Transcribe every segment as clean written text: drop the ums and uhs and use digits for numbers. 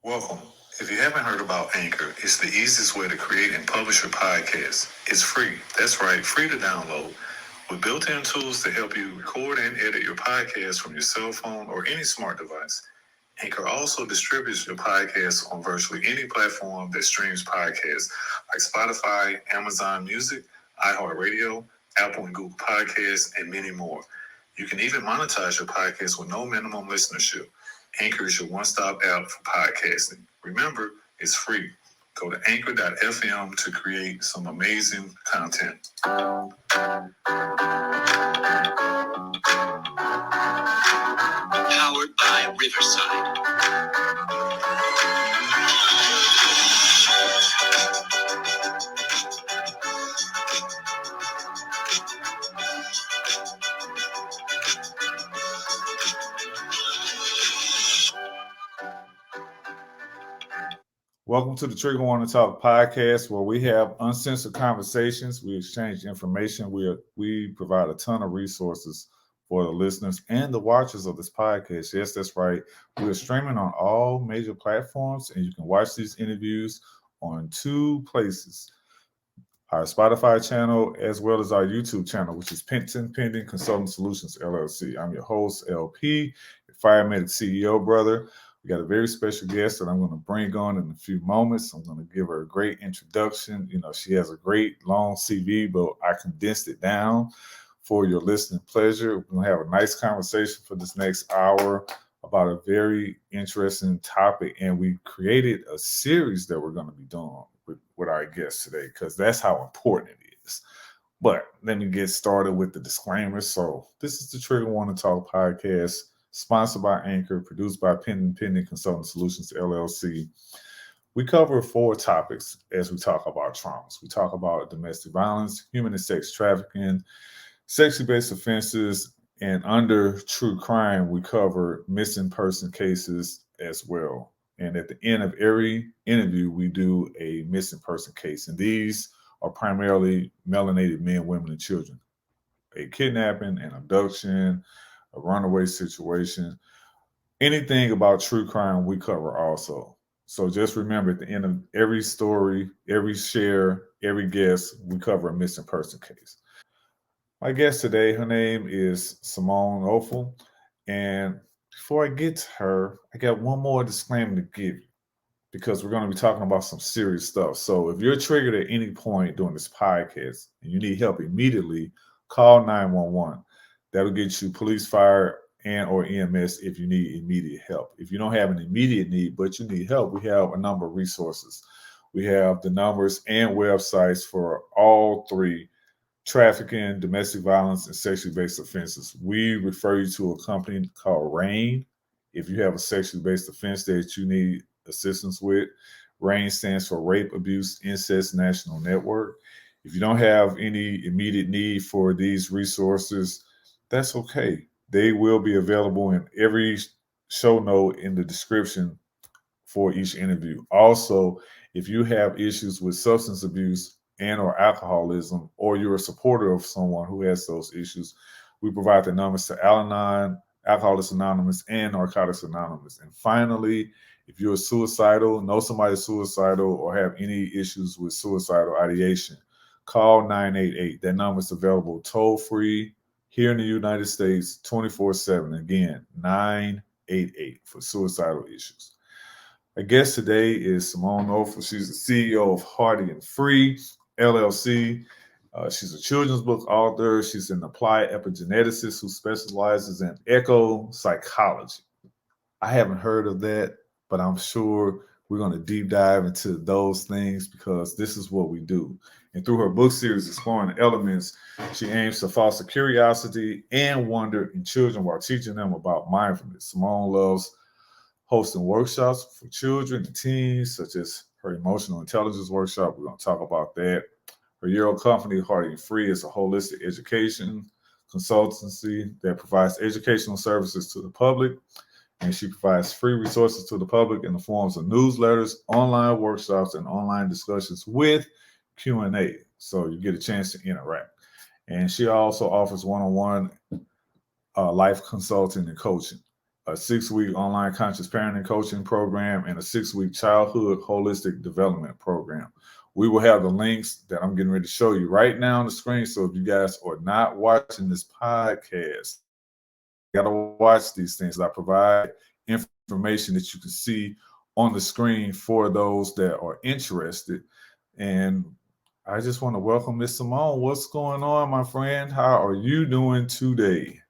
Welcome. If you haven't heard about Anchor, it's the easiest way to create and publish your podcast. It's free. That's right, free to download. With built-in tools to help you record and edit your podcast from your cell phone or any smart device. Anchor also distributes your podcast on virtually any platform that streams podcasts, like Spotify, Amazon Music, iHeartRadio, Apple and Google Podcasts, and many more. You can even monetize your podcast with no minimum listenership. Anchor is your one-stop app for podcasting. Remember, it's free. Go to anchor.fm to create some amazing content. Powered by Riverside. Welcome to the Trigger Warning Talk podcast, where we have uncensored conversations. We exchange information. We provide a ton of resources for the listeners and the watchers of this podcast. Yes, that's right. We are streaming on all major platforms, and you can watch these interviews on two places: our Spotify channel as well as our YouTube channel, which is Pending Consulting Solutions LLC. I'm your host, LP, Fire Medic CEO, brother. We got a very special guest that I'm going to bring on in a few moments. I'm going to give her a great introduction. You know, she has a great long CV, but I condensed it down for your listening pleasure. We're going to have a nice conversation for this next hour about a very interesting topic. And we created a series that we're going to be doing with our guests today, because that's how important it is. But let me get started with the disclaimer. So this is the Trigger Warning Talk podcast, sponsored by Anchor, produced by Pending Consulting Solutions LLC. We cover 4 topics as we talk about traumas. We talk about domestic violence, human and sex trafficking, sexually based offenses, and under true crime, we cover missing person cases as well. And at the end of every interview, we do a missing person case. And these are primarily melanated men, women, and children. A kidnapping, an abduction, a runaway situation, anything about true crime, we cover also. So just remember, at the end of every story, every share, every guest, we cover a missing person case. My guest today, her name is Simone Nofel. And before I get to her, I got one more disclaimer to give you, because we're going to be talking about some serious stuff. So if you're triggered at any point during this podcast and you need help immediately, call 911. That'll get you police, fire, and or EMS if you need immediate help. If you don't have an immediate need, but you need help, we have a number of resources. We have the numbers and websites for all 3: trafficking, domestic violence, and sexually based offenses. We refer you to a company called RAIN. If you have a sexually based offense that you need assistance with, RAIN stands for Rape, Abuse, Incest National Network. If you don't have any immediate need for these resources, that's okay. They will be available in every show note in the description for each interview. Also, if you have issues with substance abuse and or alcoholism, or you're a supporter of someone who has those issues, we provide the numbers to Al-Anon, Alcoholics Anonymous, and Narcotics Anonymous. And finally, if you're suicidal, know somebody suicidal, or have any issues with suicidal ideation, call 988. That number is available toll-free here in the United States, 24/7. Again, 988 for suicidal issues. Our guest today is Simone Nofel. She's the CEO of Hearty and Free LLC. She's a children's book author. She's an applied epigeneticist who specializes in eco psychology. I haven't heard of that, but I'm sure we're going to deep dive into those things, because this is what we do. And through her book series, Exploring the Elements, she aims to foster curiosity and wonder in children while teaching them about mindfulness. Simone loves hosting workshops for children and teens, such as her emotional intelligence workshop. We're going to talk about that. Her year-old company, Hearty and Free, is a holistic education consultancy that provides educational services to the public. And she provides free resources to the public in the forms of newsletters, online workshops, and online discussions with Q&A. So you get a chance to interact. And she also offers one-on-one life consulting and coaching. a 6-week online conscious parenting coaching program, and a 6-week childhood holistic development program. We will have the links that I'm getting ready to show you right now on the screen. So if you guys are not watching this podcast, you got to watch these things. I provide information that you can see on the screen for those that are interested. And I just want to welcome Miss Simone. What's going on, my friend? How are you doing today?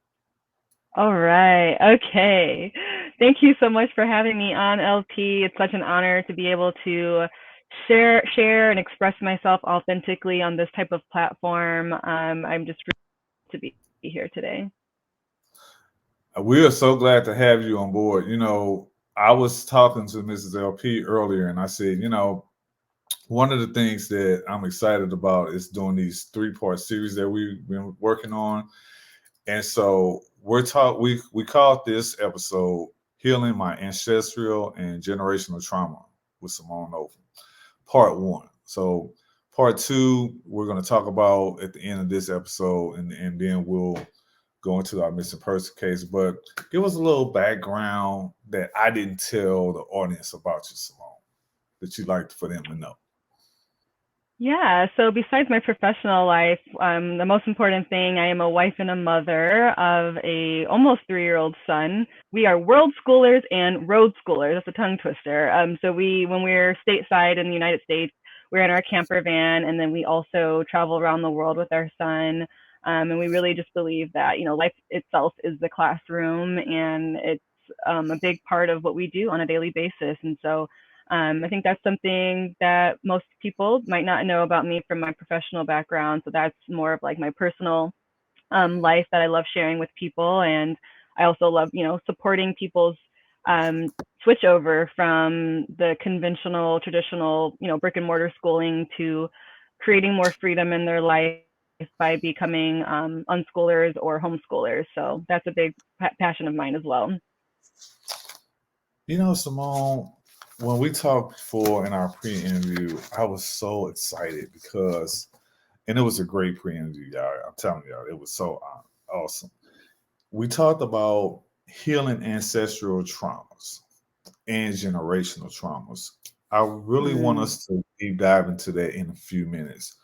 All right. Okay. Thank you so much for having me on, LP. It's such an honor to be able to share and express myself authentically on this type of platform. I'm just really to be here today. We are so glad to have you on board. I was talking to Mrs. LP earlier, and I said, one of the things that I'm excited about is doing these 3-part series that we've been working on. And so we called this episode Healing My Ancestral and Generational Trauma with Simone A, part 1. So part 2, we're going to talk about at the end of this episode, and then we'll go into our missing person case. But give us a little background that I didn't tell the audience about you, Simone, that you'd like for them to know. Yeah, so besides my professional life, the most important thing, I am a wife and a mother of a almost 3-year-old son. We are world schoolers and road schoolers. That's a tongue twister. So when we're stateside in the United States, we're in our camper van, and then we also travel around the world with our son. And we really just believe that, life itself is the classroom, and it's a big part of what we do on a daily basis. And so I think that's something that most people might not know about me from my professional background. So that's more of like my personal life that I love sharing with people. And I also love, supporting people's switch over from the conventional, traditional, brick and mortar schooling to creating more freedom in their life by becoming unschoolers or homeschoolers. So that's a big passion of mine as well. Simone, when we talked before in our pre-interview, I was so excited and it was a great pre-interview, y'all. I'm telling y'all, it was so awesome. We talked about healing ancestral traumas and generational traumas. I really want us to deep dive into that in a few minutes.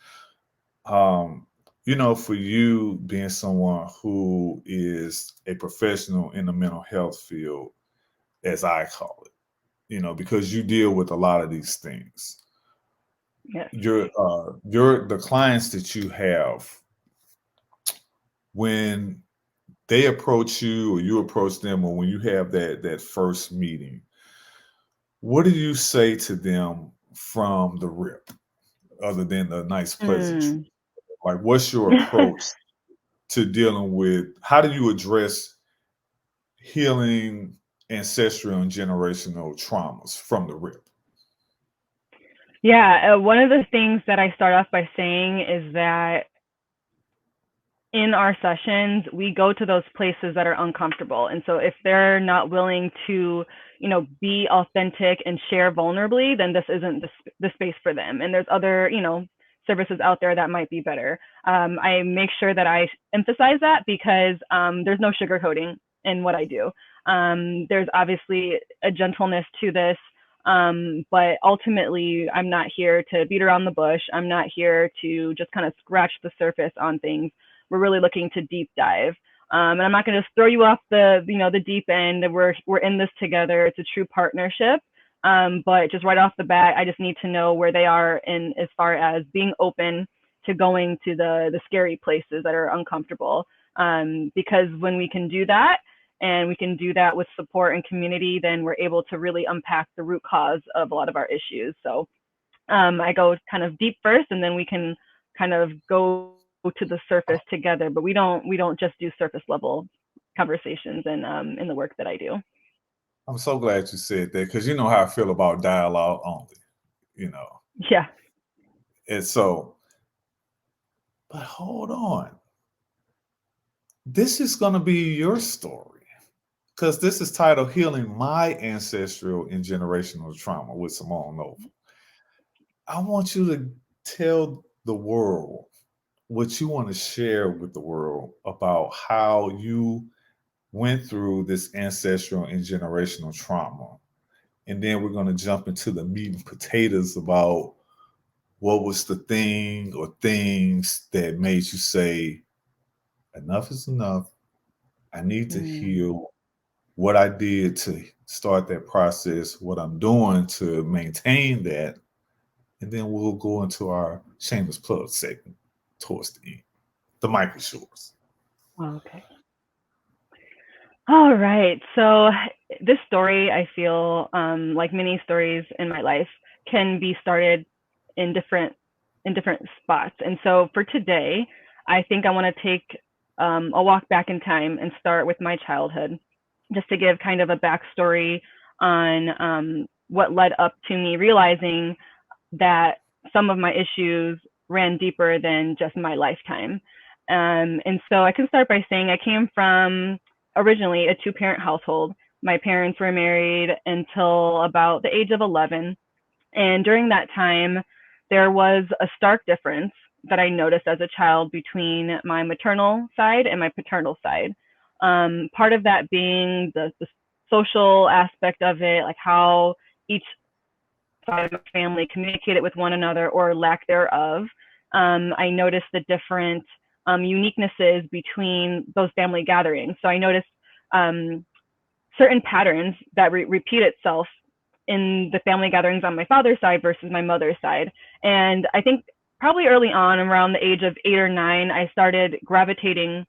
For you being someone who is a professional in the mental health field, as I call it, because you deal with a lot of these things. Yes. The clients that you have, when they approach you or you approach them, or when you have that first meeting, what do you say to them from the rip, other than the nice pleasantry? Like, what's your approach to dealing with? How do you address healing ancestral and generational traumas from the rip? Yeah, one of the things that I start off by saying is that in our sessions, we go to those places that are uncomfortable. And so if they're not willing to, be authentic and share vulnerably, then this isn't the space for them. And there's other, services out there that might be better. I make sure that I emphasize that because there's no sugarcoating in what I do. There's obviously a gentleness to this, but ultimately, I'm not here to beat around the bush. I'm not here to just kind of scratch the surface on things. We're really looking to deep dive. And I'm not going to just throw you off the deep end. We're in this together. It's a true partnership. But just right off the bat, I just need to know where they are in as far as being open to going to the scary places that are uncomfortable. Because when we can do that, and we can do that with support and community, then we're able to really unpack the root cause of a lot of our issues. So I go kind of deep first, and then we can kind of go to the surface together. But we don't just do surface level conversations in the work that I do. I'm so glad you said that, because you know how I feel about dialogue only, Yeah. And so, but hold on. This is going to be your story, because this is titled Healing My Ancestral and Generational Trauma with Simone Nofel. I want you to tell the world what you want to share with the world about how you went through this ancestral and generational trauma. And then we're going to jump into the meat and potatoes about what was the thing or things that made you say, enough is enough. I need to heal. What I did to start that process, what I'm doing to maintain that. And then we'll go into our shameless plug segment towards the end. The mic is yours. Okay. All right. So this story, I feel like many stories in my life, can be started in different spots. And so for today, I think I want to take a walk back in time and start with my childhood, just to give kind of a backstory on what led up to me realizing that some of my issues ran deeper than just my lifetime. And so I can start by saying I came from originally a two-parent household. My parents were married until about the age of 11. And during that time, there was a stark difference that I noticed as a child between my maternal side and my paternal side. Part of that being the social aspect of it, like how each side of my family communicated with one another or lack thereof. I noticed the different uniquenesses between those family gatherings. So I noticed certain patterns that repeat itself in the family gatherings on my father's side versus my mother's side. And I think probably early on, around the age of 8 or 9, I started gravitating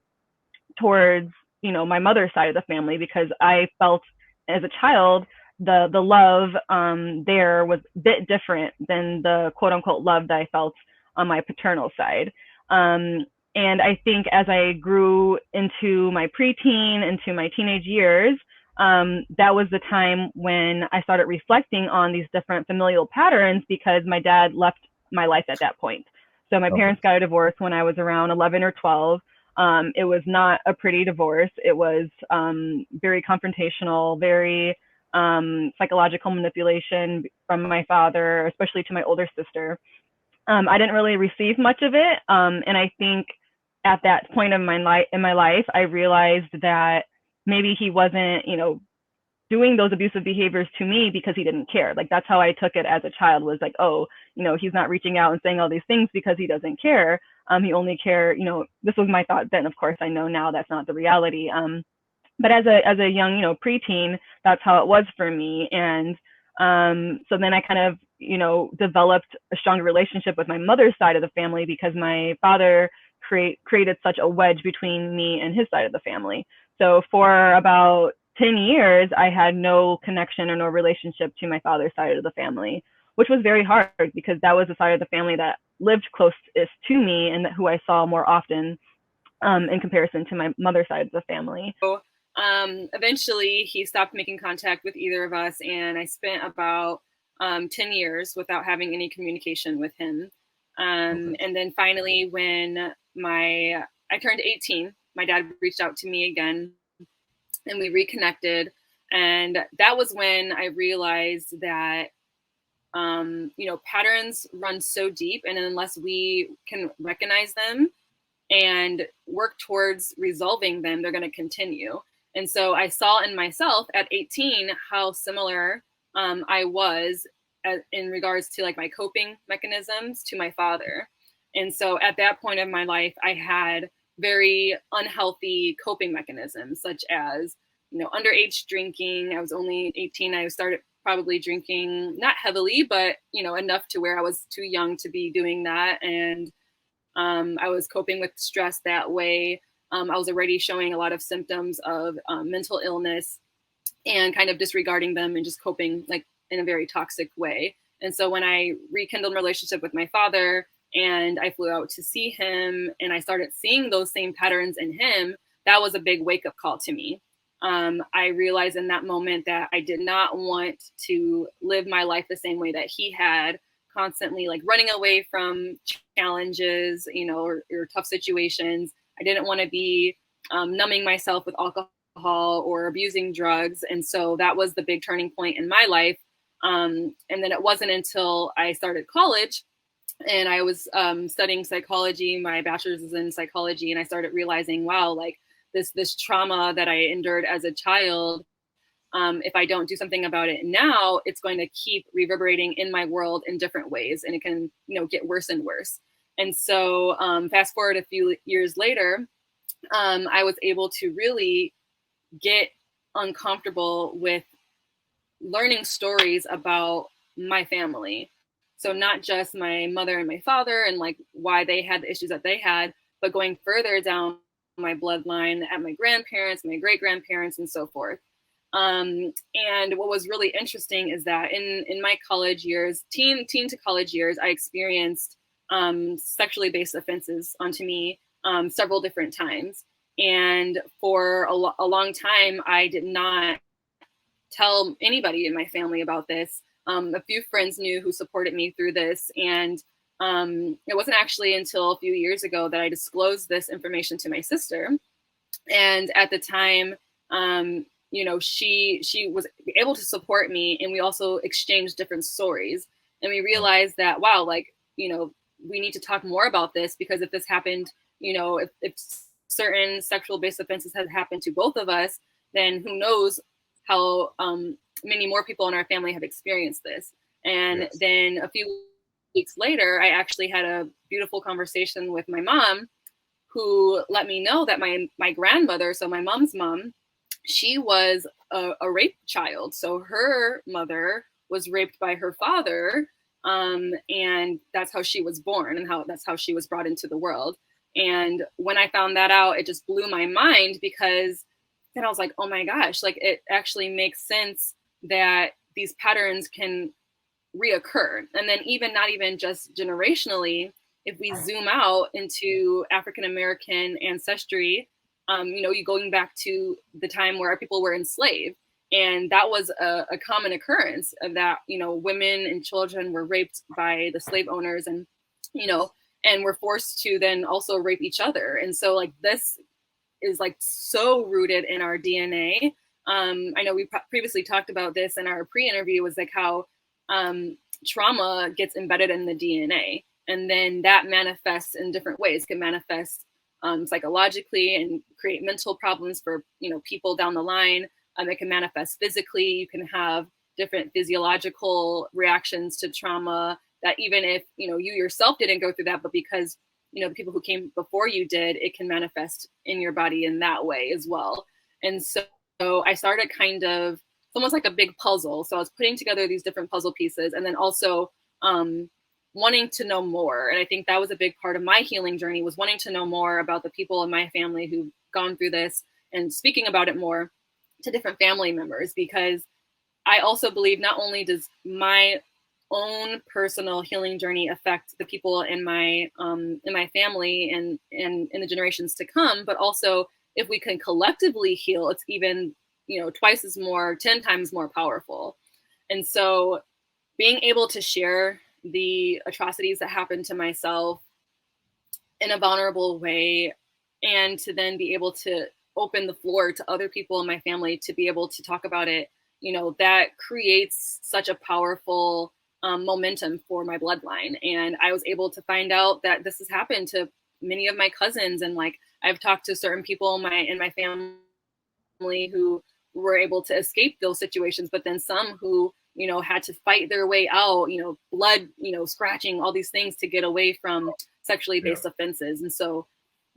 towards, my mother's side of the family, because I felt as a child the love there was a bit different than the quote unquote love that I felt on my paternal side. And I think as I grew into my preteen, into my teenage years, that was the time when I started reflecting on these different familial patterns, because my dad left my life at that point. So my parents got a divorce when I was around 11 or 12. It was not a pretty divorce. It was very confrontational, very psychological manipulation from my father, especially to my older sister. I didn't really receive much of it. And I think at that point in my life, I realized that maybe he wasn't, doing those abusive behaviors to me because he didn't care. Like, that's how I took it as a child, was like, oh, he's not reaching out and saying all these things because he doesn't care. He only cared, this was my thought then. Of course, I know now that's not the reality. But as a young, preteen, that's how it was for me. And so then I kind of, developed a stronger relationship with my mother's side of the family, because my father created such a wedge between me and his side of the family. So for about 10 years, I had no connection or no relationship to my father's side of the family, which was very hard, because that was the side of the family that lived closest to me and who I saw more often in comparison to my mother's side of the family. So eventually he stopped making contact with either of us, and I spent about 10 years without having any communication with him. And then finally, when I turned 18, my dad reached out to me again, and we reconnected. And that was when I realized that, patterns run so deep, and unless we can recognize them and work towards resolving them, they're going to continue. And so I saw in myself at 18 how similar I was in regards to like my coping mechanisms to my father. And so at that point of my life, I had very unhealthy coping mechanisms, such as, underage drinking. I was only 18. I started probably drinking, not heavily, but, enough to where I was too young to be doing that. And I was coping with stress that way. I was already showing a lot of symptoms of mental illness, and kind of disregarding them and just coping like in a very toxic way. And so when I rekindled my relationship with my father, and I flew out to see him, and I started seeing those same patterns in him, that was a big wake-up call to me. I realized in that moment that I did not want to live my life the same way that he had, constantly like running away from challenges, or tough situations. I didn't want to be numbing myself with alcohol or abusing drugs. And so that was the big turning point in my life. And then it wasn't until I started college, and I was studying psychology. My bachelor's is in psychology, and I started realizing, wow, like this trauma that I endured as a child, if I don't do something about it now, it's going to keep reverberating in my world in different ways, and it can, get worse and worse. And so fast forward a few years later, I was able to really get uncomfortable with learning stories about my family. So not just my mother and my father and like why they had the issues that they had, but going further down my bloodline at my grandparents, my great grandparents, and so forth. And what was really interesting is that in my college years, teen to college years, I experienced sexually based offenses onto me several different times. And for a long time, I did not tell anybody in my family about this. A few friends knew who supported me through this. And it wasn't actually until a few years ago that I disclosed this information to my sister. And at the time, she was able to support me, and we also exchanged different stories. And we realized that, wow, we need to talk more about this, because if this happened, if certain sexual based offenses had happened to both of us, then who knows how many more people in our family have experienced this. And yes. Then a few weeks later, I actually had a beautiful conversation with my mom, who let me know that my grandmother, so my mom's mom, she was a rape child. So her mother was raped by her father, and that's how she was born, and that's how she was brought into the world. And when I found that out, it just blew my mind, because then I was like, oh my gosh, it actually makes sense that these patterns can reoccur. And then not even just generationally, if we zoom out into African-American ancestry, you going back to the time where people were enslaved. And that was a common occurrence of that, women and children were raped by the slave owners, and, and were forced to then also rape each other. And so this is so rooted in our DNA. I know we previously talked about this in our pre-interview, was how trauma gets embedded in the DNA, and then that manifests in different ways. It can manifest psychologically and create mental problems for people down the line. It can manifest physically. You can have different physiological reactions to trauma that even if you yourself didn't go through that, but because the people who came before you did, it can manifest in your body in that way as well. And so I started it's almost like a big puzzle. So I was putting together these different puzzle pieces, and then also wanting to know more. And I think that was a big part of my healing journey, was wanting to know more about the people in my family who've gone through this, and speaking about it more to different family members, because I also believe not only does my own personal healing journey affect the people in my family and in the generations to come, but also if we can collectively heal, it's even twice as more, 10 times more powerful. And so being able to share the atrocities that happened to myself in a vulnerable way, and to then be able to open the floor to other people in my family to be able to talk about it, that creates such a powerful momentum for my bloodline. And I was able to find out that this has happened to many of my cousins, and I've talked to certain people in my family who were able to escape those situations, but then some who had to fight their way out, blood, scratching, all these things to get away from sexually based offenses. And so,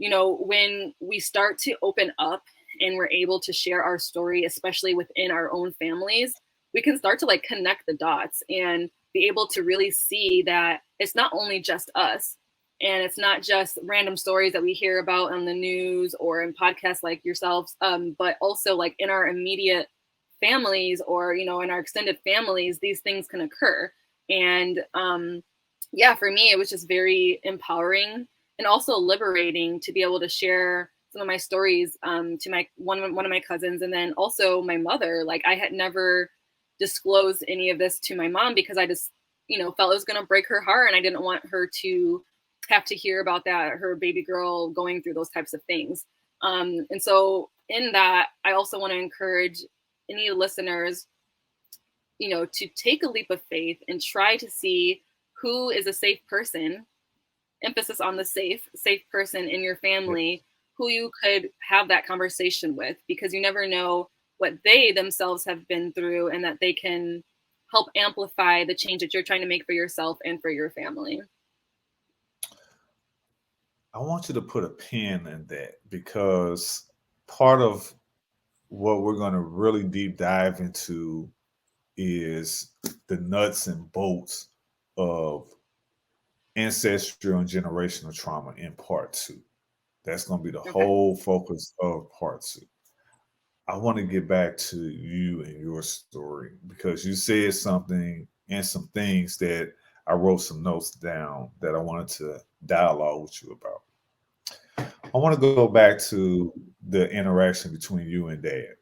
when we start to open up and we're able to share our story, especially within our own families, we can start to connect the dots and be able to really see that it's not only just us, and it's not just random stories that we hear about on the news or in podcasts like yourselves, but also in our immediate families, or in our extended families, these things can occur. And for me, it was just very empowering and also liberating to be able to share some of my stories to my one of my cousins, and then also my mother. I had never disclosed any of this to my mom, because I just felt it was going to break her heart, and I didn't want her to have to hear about that, her baby girl going through those types of things. And so in that, I also want to encourage any listeners, to take a leap of faith and try to see who is a safe person, emphasis on the safe person in your family, who you could have that conversation with, because you never know what they themselves have been through, and that they can help amplify the change that you're trying to make for yourself and for your family. I want you to put a pin in that, because part of what we're going to really deep dive into is the nuts and bolts of ancestral and generational trauma in part 2. That's going to be the whole focus of part 2. I want to get back to you and your story, because you said something and some things that I wrote some notes down that I wanted to dialogue with you about. I want to go back to the interaction between you and Dad.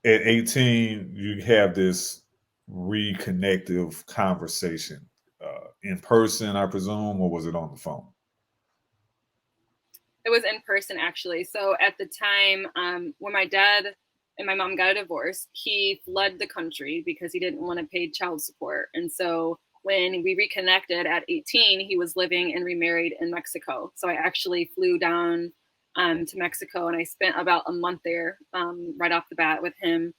At 18, you have this reconnective conversation in person, I presume, or was it on the phone? It was in person, actually. So at the time, when my dad and my mom got a divorce, he fled the country because he didn't want to pay child support. And so when we reconnected at 18, he was living and remarried in Mexico. So I actually flew down to Mexico, and I spent about a month there right off the bat with him.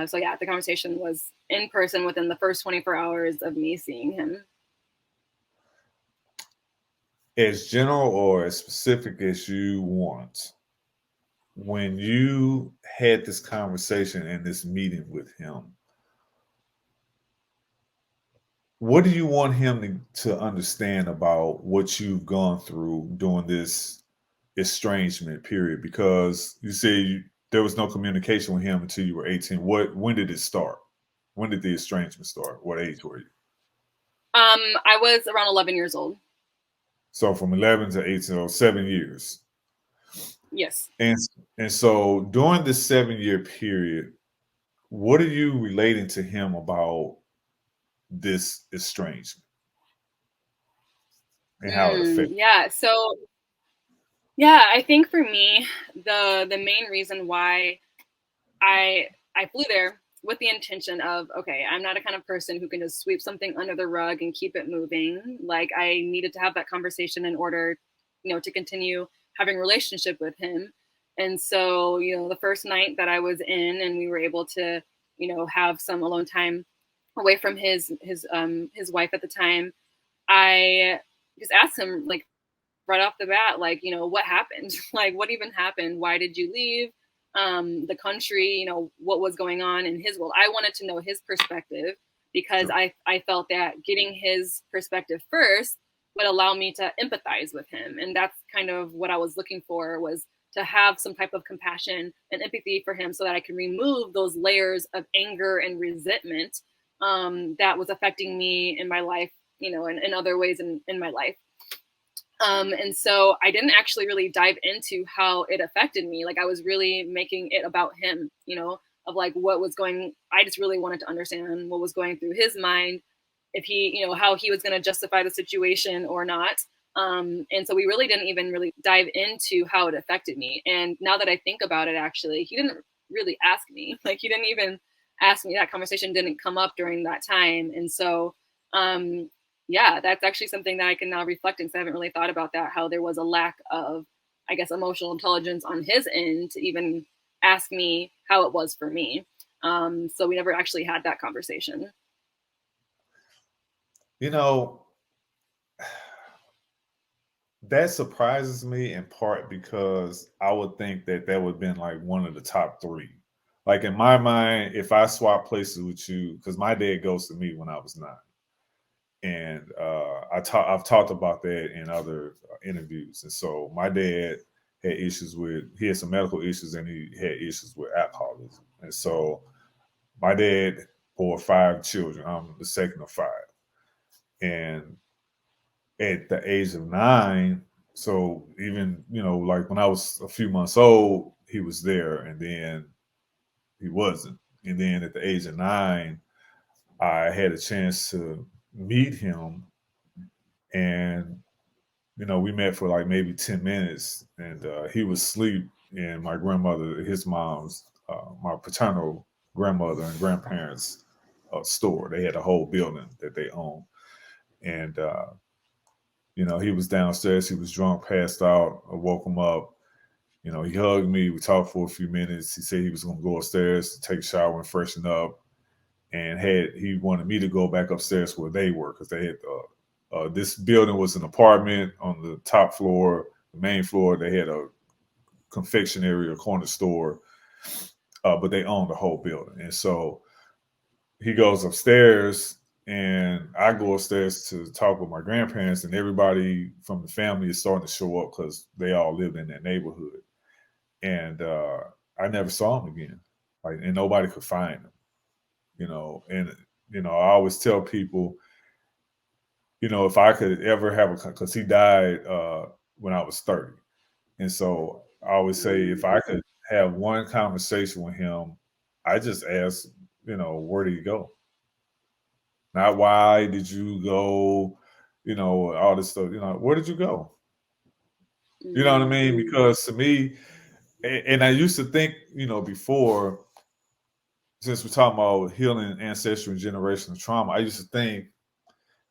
So yeah, the conversation was in person within the first 24 hours of me seeing him. As general or as specific as you want, when you had this conversation and this meeting with him, what do you want him to understand about what you've gone through during this estrangement period? Because you say there was no communication with him until you were 18. When did it start? When did the estrangement start? What age were you? I was around 11 years old. So from 11 to 18, so 7 years. Yes. And so during this 7-year period, what are you relating to him about this estrangement and how it affects? Yeah. So yeah, I think for me, the main reason why I flew there with the intention of, okay, I'm not a kind of person who can just sweep something under the rug and keep it moving. Like, I needed to have that conversation in order, to continue having a relationship with him. And so, the first night that I was in and we were able to, have some alone time away from his wife at the time, I just asked him, like, right off the bat, like, what happened? Like, what even happened? Why did you leave the country? What was going on in his world? I wanted to know his perspective, because Sure. I felt that getting his perspective first would allow me to empathize with him. And that's kind of what I was looking for, was to have some type of compassion and empathy for him, so that I can remove those layers of anger and resentment that was affecting me in my life, and in other ways in my life. And so I didn't actually really dive into how it affected me. Like, I was really making it about him, of like what was going. I just really wanted to understand what was going through his mind, if he, how he was going to justify the situation or not. And so we really didn't even really dive into how it affected me. And now that I think about it, actually, he didn't really ask me. Like, he didn't even ask me. That conversation didn't come up during that time. And so, yeah, that's actually something that I can now reflect on, because I haven't really thought about that, how there was a lack of, I guess, emotional intelligence on his end to even ask me how it was for me. So we never actually had that conversation. That surprises me, in part because I would think that would have been like one of the top 3. Like, in my mind, if I swap places with you, because my dad ghosted me when I was 9. And I've talked about that in other interviews. And so my dad had he had some medical issues, and he had issues with alcoholism. And so my dad bore 5 children. I'm the second of 5. And at the age of 9, so even, like when I was a few months old, he was there, and then he wasn't. And then at the age of 9, I had a chance to meet him, and we met for like maybe 10 minutes, and he was asleep in my grandmother, his mom's, my paternal grandmother and grandparents' store. They had a whole building that they owned. And You know, he was downstairs, he was drunk, passed out. I woke him up. You know, he hugged me. We talked for a few minutes. He said he was going to go upstairs to take a shower and freshen up. And he wanted me to go back upstairs where they were, because they had this building was an apartment on the top floor, the main floor. They had a confectionery or corner store, but they owned the whole building. And so he goes upstairs, and I go upstairs to talk with my grandparents, and everybody from the family is starting to show up because they all lived in that neighborhood. And I never saw him again, like, and nobody could find him, you know. And you know, I always tell people, you know, if I could ever have because he died when I was 30, and so I always say if I could have one conversation with him, I just ask, you know, where did he go? Not why did you go, you know, all this stuff. You know, where did you go? You know what I mean? Because to me, and I used to think, you know, before, since we're talking about healing ancestral and generational trauma, I used to think,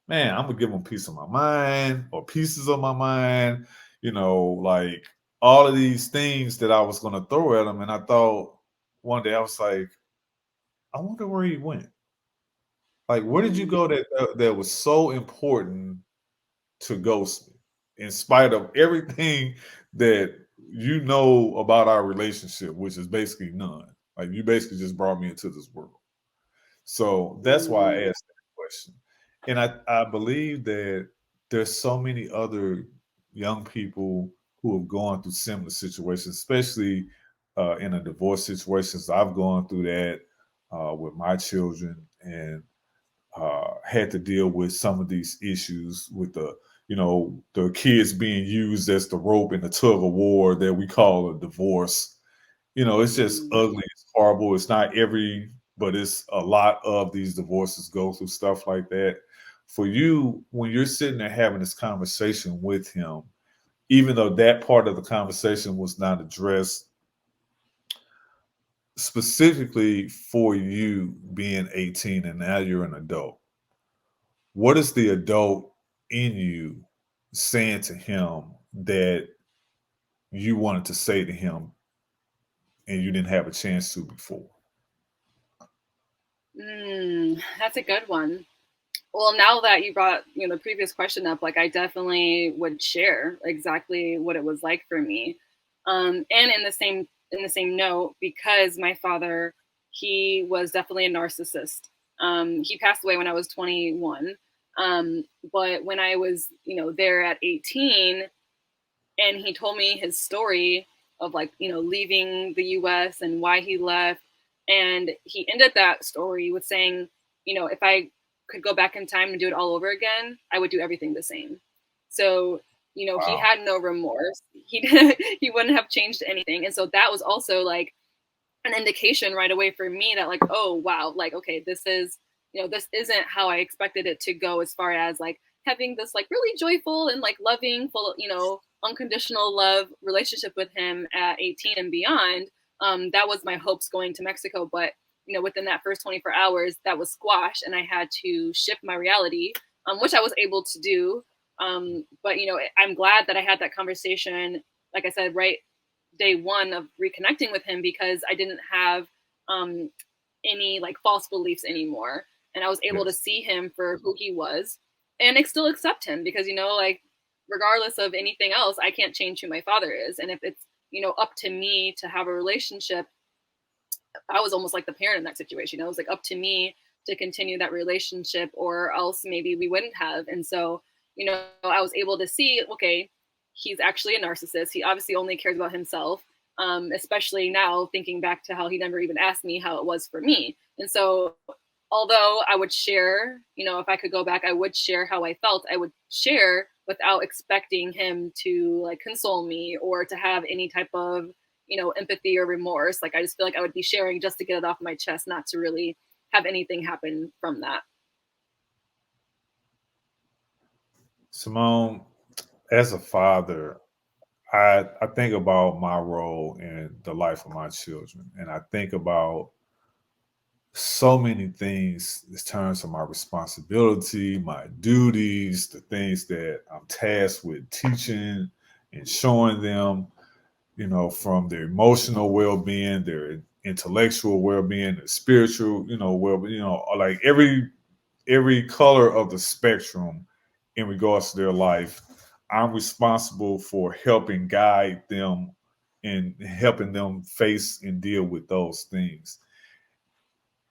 man, I'm gonna give them a piece of my mind or pieces of my mind, you know, like all of these things that I was gonna throw at them. And I thought one day I was like, I wonder where he went. Like, where did you go that was so important to ghost me, in spite of everything that you know about our relationship, which is basically none. Like, you basically just brought me into this world. So that's why I asked that question. And I believe that there's so many other young people who have gone through similar situations, especially in a divorce situations. I've gone through that with my children, and had to deal with some of these issues with the, you know, the kids being used as the rope in the tug of war that we call a divorce. You know, it's just ugly. It's horrible. It's not every, but it's a lot of these divorces go through stuff like that. For you, when you're sitting there having this conversation with him, even though that part of the conversation was not addressed specifically for you being 18 and now you're an adult, what is the adult in you saying to him that you wanted to say to him and you didn't have a chance to before? That's a good one. Well, now that you brought, the previous question up, like I definitely would share exactly what it was like for me. And in the same note, because my father, he was definitely a narcissist. He passed away when I was 21. But when I was, there at 18, and he told me his story of like, leaving the US and why he left. And he ended that story with saying, if I could go back in time and do it all over again, I would do everything the same. So, he Wow. had no remorse. He he wouldn't have changed anything. And so that was also like an indication right away for me that like, oh wow, like okay, this is, this isn't how I expected it to go, as far as like having this like really joyful and like loving, full, unconditional love relationship with him at 18 and beyond. That was my hopes going to Mexico, but within that first 24 hours, that was squashed, and I had to shift my reality, which I was able to do. But I'm glad that I had that conversation, like I said, right day one of reconnecting with him, because I didn't have any like false beliefs anymore, and I was able to see him for who he was, and I still accept him, because like regardless of anything else, I can't change who my father is, and if it's up to me to have a relationship, I was almost like the parent in that situation. It was like up to me to continue that relationship, or else maybe we wouldn't have. And so, I was able to see, okay, he's actually a narcissist. He obviously only cares about himself, especially now thinking back to how he never even asked me how it was for me. And so, although I would share, if I could go back, I would share how I felt. I would share without expecting him to like console me or to have any type of empathy or remorse. Like, I just feel like I would be sharing just to get it off my chest, not to really have anything happen from that. Simone, as a father, I think about my role in the life of my children, and I think about so many things in terms of my responsibility, my duties, the things that I'm tasked with teaching and showing them, you know, from their emotional well-being, their intellectual well-being, their spiritual, you know, well-being, you know, like every color of the spectrum in regards to their life. I'm responsible for helping guide them and helping them face and deal with those things.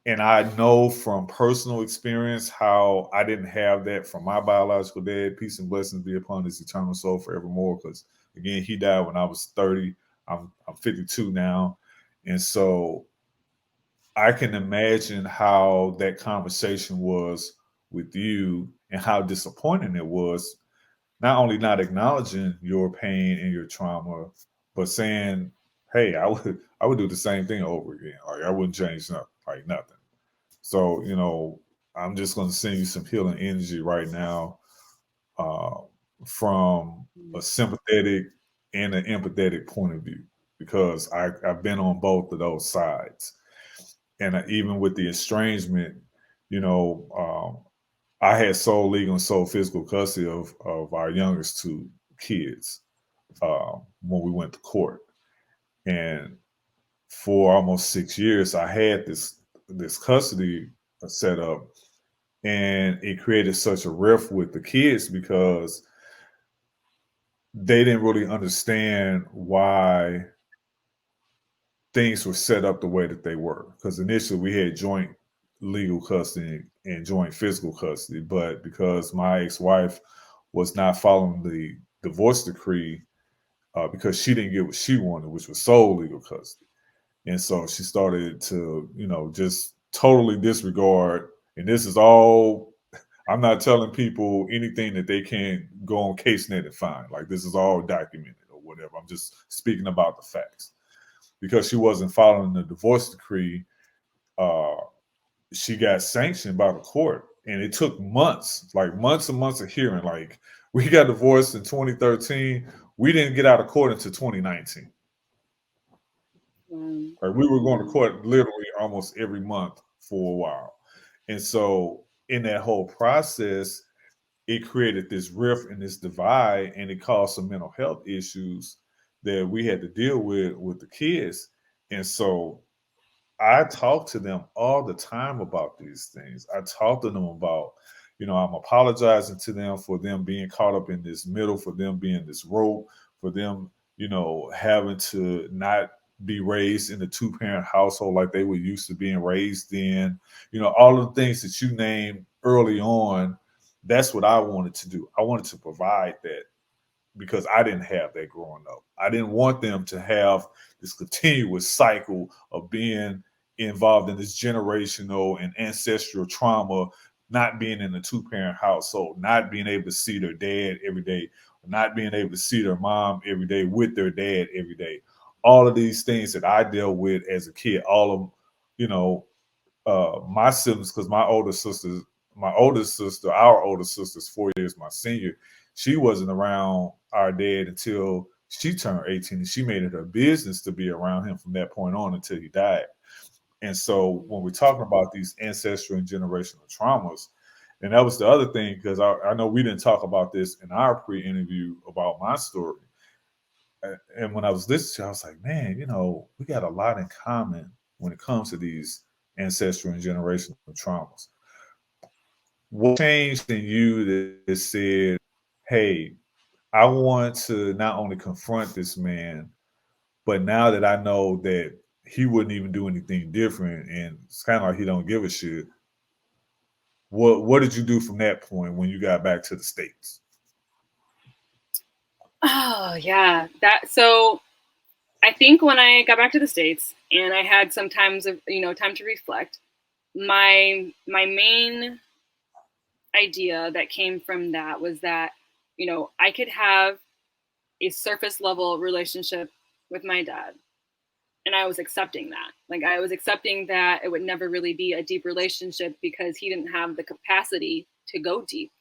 And I know from personal experience how I didn't have that from my biological dad. Peace and blessings be upon his eternal soul forevermore. Because again, he died when I was 30. I'm 52 now. And so I can imagine how that conversation was with you and how disappointing it was, not only not acknowledging your pain and your trauma, but saying, hey, I would do the same thing over again. Like I wouldn't change nothing, like nothing. So, you know, I'm just going to send you some healing energy right now, uh, from a sympathetic and an empathetic point of view, because I've been on both of those sides. And even with the estrangement, you know, I had sole legal and sole physical custody of our youngest two kids when we went to court. And for almost 6 years, I had this custody set up, and it created such a rift with the kids because they didn't really understand why things were set up the way that they were. Because initially we had joint legal custody and joint physical custody, but because my ex-wife was not following the divorce decree, because she didn't get what she wanted, which was sole legal custody. And so she started to, you know, just totally disregard. And this is all, I'm not telling people anything that they can't go on CaseNet and find. Like this is all documented or whatever. I'm just speaking about the facts. Because she wasn't following the divorce decree, uh, she got sanctioned by the court. And it took months, like months and months of hearing. Like we got divorced in 2013. We didn't get out of court until 2019. Like we were going to court literally almost every month for a while. And so in that whole process, it created this rift and this divide, and it caused some mental health issues that we had to deal with the kids. And so I talk to them all the time about these things. I talk to them about, you know, I'm apologizing to them for them being caught up in this middle, for them being this rope, for them, you know, having to not be raised in a two-parent household like they were used to being raised in. You know, all of the things that you named early on, that's what I wanted to do. I wanted to provide that because I didn't have that growing up. I didn't want them to have this continuous cycle of being involved in this generational and ancestral trauma, not being in a two-parent household, not being able to see their dad every day, not being able to see their mom every day with their dad every day. All of these things that I dealt with as a kid, all of, you know, my siblings, because my oldest sister, our oldest sister's 4 years my senior, she wasn't around our dad until she turned 18, and she made it her business to be around him from that point on until he died. And so when we're talking about these ancestral and generational traumas, and that was the other thing, because I know we didn't talk about this in our pre-interview about my story. And when I was listening to it, I was like, man, you know, we got a lot in common when it comes to these ancestral and generational traumas. What changed in you that said, hey, I want to not only confront this man, but now that I know that he wouldn't even do anything different, and it's kind of like he don't give a shit. What did you do from that point when you got back to the States? Oh yeah, so I think when I got back to the States and I had some times of time to reflect, my main idea that came from that was that I could have a surface level relationship with my dad, and I was accepting that. Like I was accepting that it would never really be a deep relationship because he didn't have the capacity to go deep.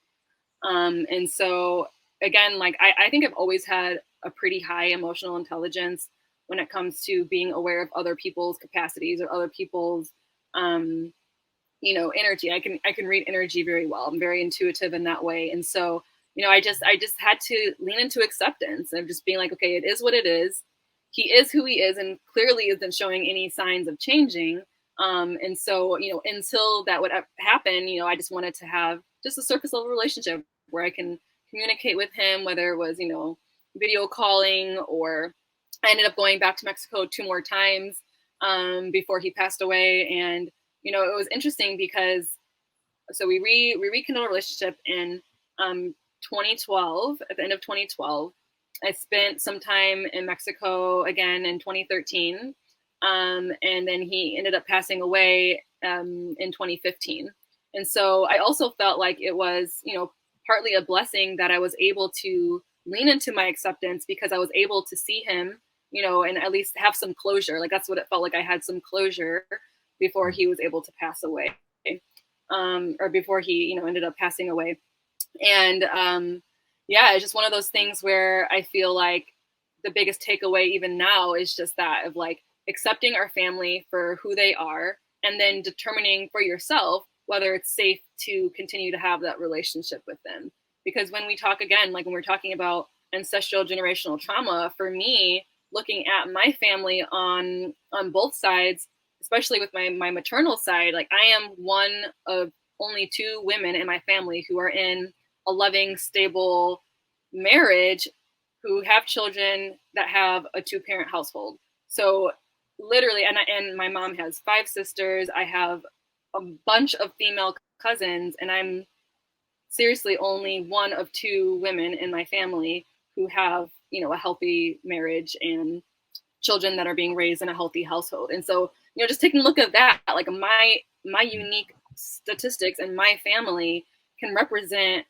And so again, like I think I've always had a pretty high emotional intelligence when it comes to being aware of other people's capacities or other people's energy. I can read energy very well. I'm very intuitive in that way. And so, I just had to lean into acceptance of just being like, okay, it is what it is. He is who he is, and clearly isn't showing any signs of changing. And so, until that would happen, I just wanted to have just a surface level relationship where I can communicate with him, whether it was, video calling, or I ended up going back to Mexico 2 more times before he passed away. And, it was interesting because, so we rekindled a relationship in 2012, at the end of 2012. I spent some time in Mexico again in 2013. And then he ended up passing away in 2015. And so I also felt like it was, partly a blessing that I was able to lean into my acceptance, because I was able to see him, and at least have some closure. Like, that's what it felt like. I had some closure before he was able to pass away, or before he, ended up passing away. And it's just one of those things where I feel like the biggest takeaway even now is just that of like accepting our family for who they are, and then determining for yourself whether it's safe to continue to have that relationship with them. Because when we talk again, like when we're talking about ancestral generational trauma, for me, looking at my family on both sides, especially with my maternal side, like I am one of only 2 women in my family who are in a loving, stable marriage, who have children that have a 2-parent household. So literally, and my mom has 5 sisters. I have a bunch of female cousins, and I'm seriously only one of 2 women in my family who have, a healthy marriage and children that are being raised in a healthy household. And so, just taking a look at that, like my unique statistics and my family can represent,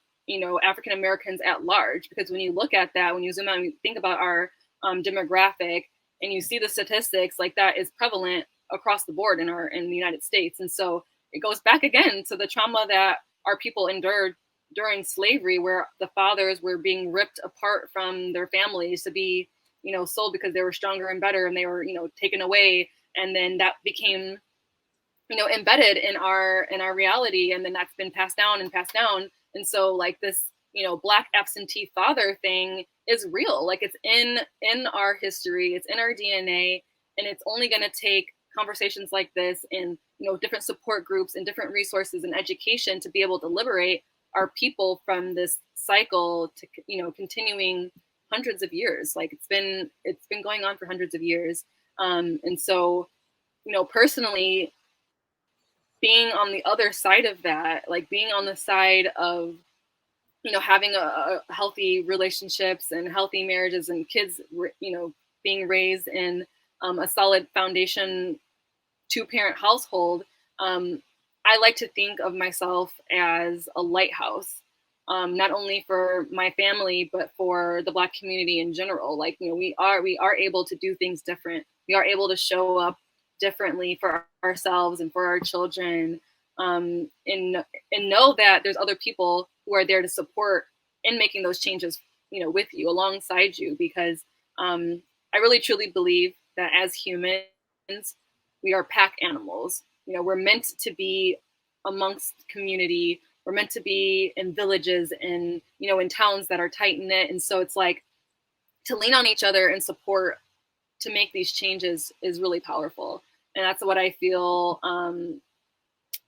African Americans at large. Because when you look at that, when you zoom out and you think about our demographic, and you see the statistics, like that is prevalent across the board in the United States. And so it goes back again to the trauma that our people endured during slavery, where the fathers were being ripped apart from their families to be, sold because they were stronger and better, and they were, taken away. And then that became, embedded in our reality. And then that's been passed down and passed down. And so like this, Black absentee father thing is real. Like it's in our history, it's in our DNA, and it's only going to take conversations like this, and different support groups and different resources and education to be able to liberate our people from this cycle to continuing hundreds of years. Like it's been going on for hundreds of years. And so personally, being on the other side of that, like being on the side of having a healthy relationships and healthy marriages, and kids, being raised in a solid foundation 2-parent household, I like to think of myself as a lighthouse, not only for my family, but for the Black community in general. Like, we are able to do things different. We are able to show up differently for ourselves and for our children, and know that there's other people who are there to support in making those changes, with you, alongside you. Because I really truly believe that as humans, we are pack animals. We're meant to be amongst community. We're meant to be in villages and, in towns that are tight knit. And so it's like to lean on each other and support to make these changes is really powerful. And that's what I feel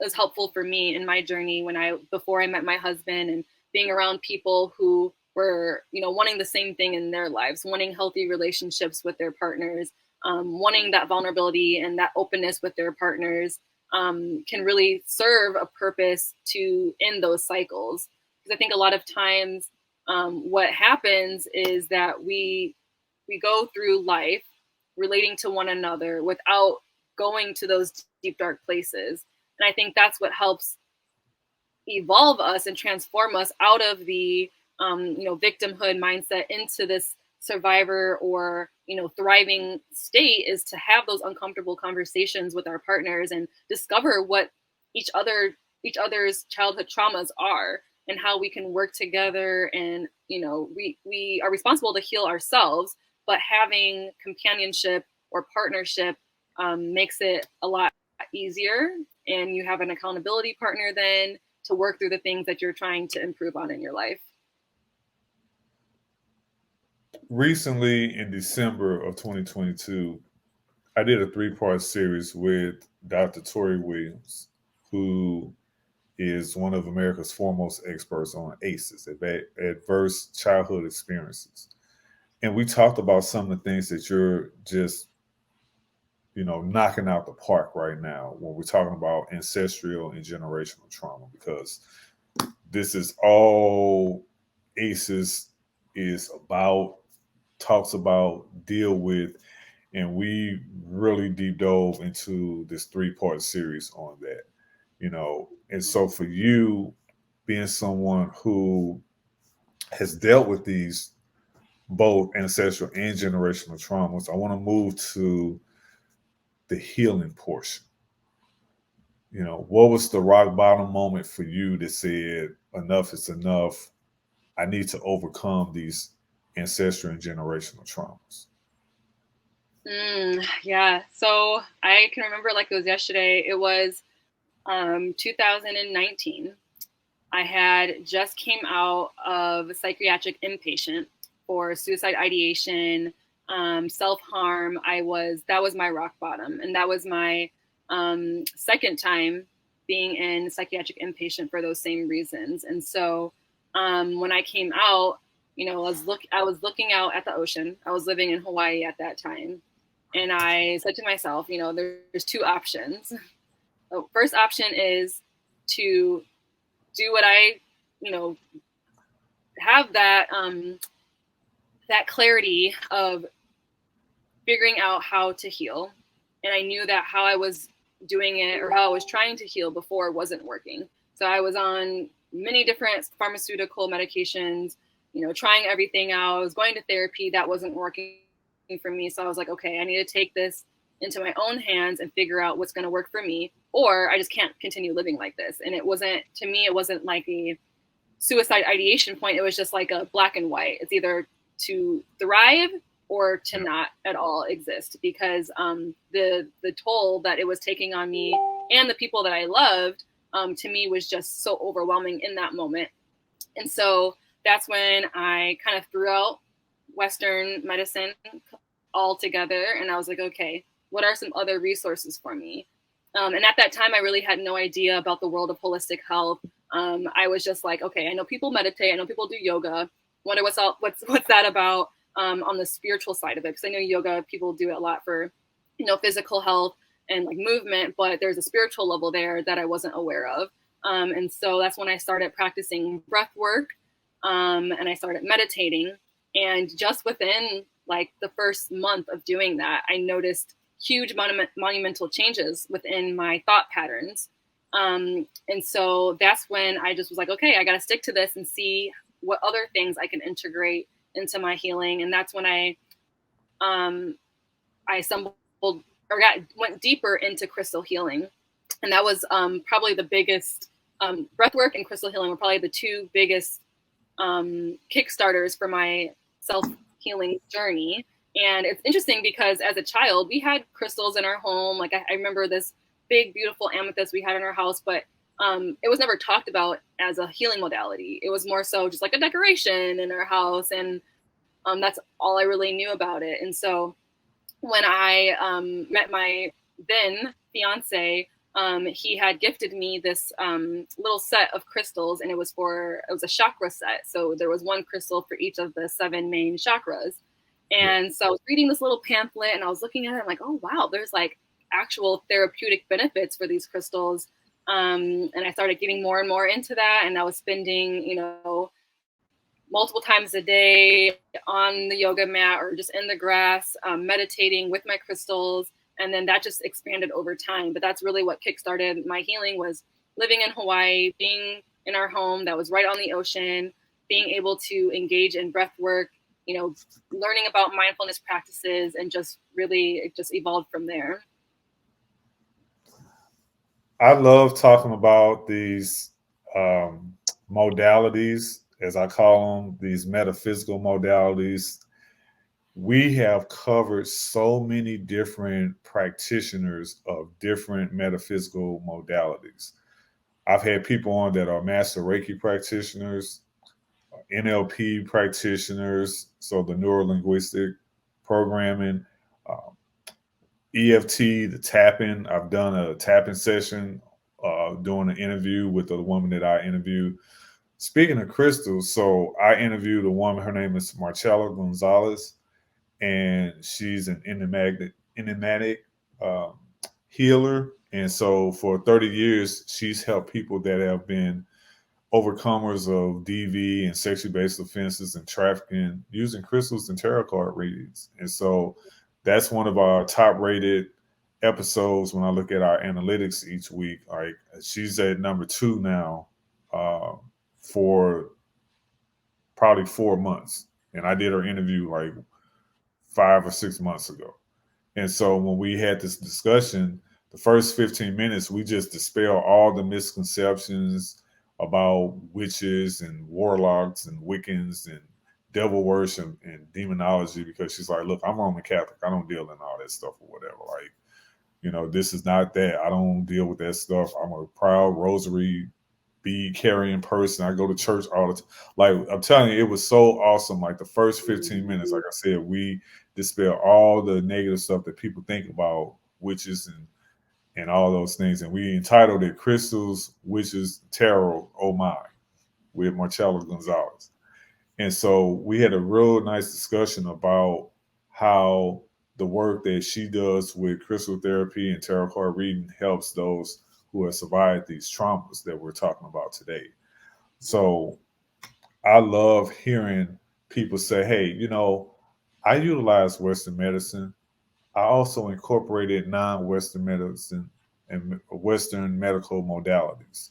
was helpful for me in my journey before I met my husband, and being around people who were, wanting the same thing in their lives, wanting healthy relationships with their partners, wanting that vulnerability and that openness with their partners, can really serve a purpose to end those cycles. Because I think a lot of times what happens is that we go through life relating to one another without going to those deep, dark places. And I think that's what helps evolve us and transform us out of the victimhood mindset into this survivor or thriving state, is to have those uncomfortable conversations with our partners and discover what each other's childhood traumas are, and how we can work together. And we are responsible to heal ourselves, but having companionship or partnership makes it a lot easier, and you have an accountability partner then to work through the things that you're trying to improve on in your life. Recently, in December of 2022, I did a 3-part series with Dr. Tori Williams, who is one of America's foremost experts on ACEs, adverse childhood experiences. And we talked about some of the things that you're just, knocking out the park right now when we're talking about ancestral and generational trauma, because this is all ACEs is about, talks about, deal with, and we really deep dove into this 3-part series on that, And so for you, being someone who has dealt with these both ancestral and generational traumas, I want to move to the healing portion. What was the rock bottom moment for you that said, enough is enough? I need to overcome these ancestral and generational traumas. Yeah. So I can remember like it was yesterday. It was 2019. I had just came out of a psychiatric inpatient for suicide ideation, self-harm. That was my rock bottom. And that was my second time being in psychiatric inpatient for those same reasons. And so when I came out, I was looking out at the ocean. I was living in Hawaii at that time. And I said to myself, there's 2 options. The first option is to do what I, have that that clarity of figuring out how to heal. And I knew that how I was doing it or how I was trying to heal before wasn't working. So I was on many different pharmaceutical medications, trying everything out. I was going to therapy, that wasn't working for me. So I was like, okay, I need to take this into my own hands and figure out what's going to work for me, or I just can't continue living like this. And it wasn't like a suicide ideation point. It was just like a black and white. It's either to thrive or to not at all exist, because the toll that it was taking on me and the people that I loved, to me, was just so overwhelming in that moment. And so that's when I kind of threw out Western medicine altogether. And I was like, okay, what are some other resources for me? And at that time, I really had no idea about the world of holistic health. I was just like, okay, I know people meditate. I know people do yoga. Wonder what's that about on the spiritual side of it? Because I know yoga, people do it a lot for, physical health and like movement, but there's a spiritual level there that I wasn't aware of. And so that's when I started practicing breath work, and I started meditating. And just within like the first month of doing that, I noticed huge monumental changes within my thought patterns. And so that's when I just was like, okay, I got to stick to this and see what other things I can integrate into my healing. And that's when I stumbled or went deeper into crystal healing. And that was probably the biggest, breathwork and crystal healing were probably the 2 biggest kickstarters for my self-healing journey. And it's interesting because as a child, we had crystals in our home. Like I remember this big, beautiful amethyst we had in our house, but it was never talked about as a healing modality. It was more so just like a decoration in our house. And that's all I really knew about it. And so when I met my then fiance, he had gifted me this little set of crystals, and it was a chakra set. So there was 1 crystal for each of the 7 main chakras. And so I was reading this little pamphlet and I was looking at it. I'm like, oh, wow, there's like actual therapeutic benefits for these crystals. And I started getting more and more into that. And I was spending, multiple times a day on the yoga mat or just in the grass, meditating with my crystals. And then that just expanded over time. But that's really what kickstarted my healing, was living in Hawaii, being in our home that was right on the ocean, being able to engage in breath work, learning about mindfulness practices, and just really it just evolved from there. I love talking about these modalities, as I call them, these metaphysical modalities. we have covered so many different practitioners of different metaphysical modalities. I've had people on that are master Reiki practitioners, NLP practitioners, so the neuro linguistic programming, um, EFT, the tapping. I've done a tapping session, doing an interview with the woman that I interviewed. Speaking of crystals, so I interviewed a woman. Her name is Marcella Gonzalez, and she's an enigmatic um, healer. And so for 30 years, she's helped people that have been overcomers of DV and sexually based offenses and trafficking using crystals and tarot card readings. And so that's one of our top rated episodes when I look at our analytics each week. Like she's at number 2 now uh, for probably 4 months. And I did her interview like 5 or 6 months ago. And so when we had this discussion, the first 15 minutes, we just dispel all the misconceptions about witches and warlocks and Wiccans and devil worship and demonology, because she's like, look, I'm Roman Catholic. I don't deal in all that stuff or whatever. Like, this is not that. I don't deal with that stuff. I'm a proud rosary bead carrying person. I go to church all the time. Like, I'm telling you, it was so awesome. Like the first 15 minutes, like I said, we dispel all the negative stuff that people think about witches and all those things. And we entitled it Crystals, Witches, Tarot, Oh My, with Marcella Gonzalez. And so we had a real nice discussion about how the work that she does with crystal therapy and tarot card reading helps those who have survived these traumas that we're talking about today. So I love hearing people say, hey, I utilize Western medicine. I also incorporated non-Western medicine and Western medical modalities.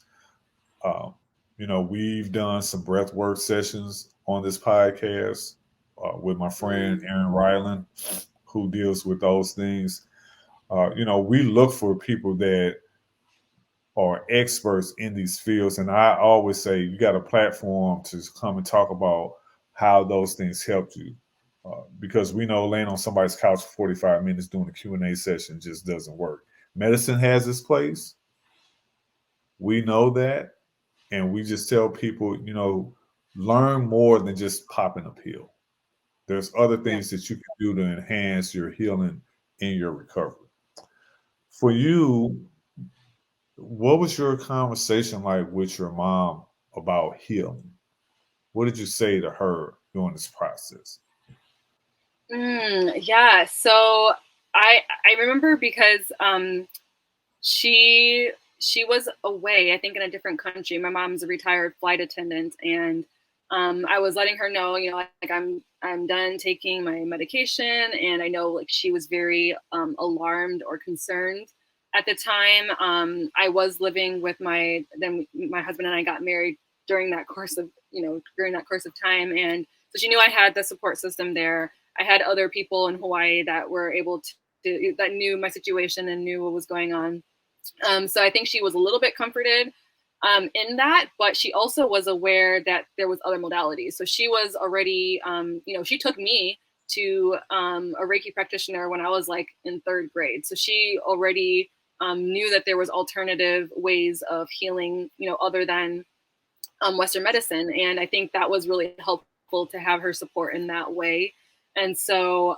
We've done some breath work sessions on this podcast with my friend Aaron Ryland, who deals with those things. We look for people that are experts in these fields. And I always say you got a platform to come and talk about how those things helped you. Because we know laying on somebody's couch for 45 minutes doing a Q&A session just doesn't work. Medicine has its place. We know that. And we just tell people, learn more than just popping a pill. There's other things that you can do to enhance your healing and your recovery. For you, what was your conversation like with your mom about healing? What did you say to her during this process? Yeah. So I remember because she was away, I think in a different country. My mom's a retired flight attendant, and I was letting her know, like I'm done taking my medication, and I know like she was very alarmed or concerned at the time. I was living with my husband and I got married during that course of time, and so she knew I had the support system there. I had other people in Hawaii that were able that knew my situation and knew what was going on. So I think she was a little bit comforted in that, but she also was aware that there was other modalities. So she was already, she took me to a Reiki practitioner when I was like in 3rd grade. So she already knew that there was alternative ways of healing, other than Western medicine. And I think that was really helpful to have her support in that way. And so,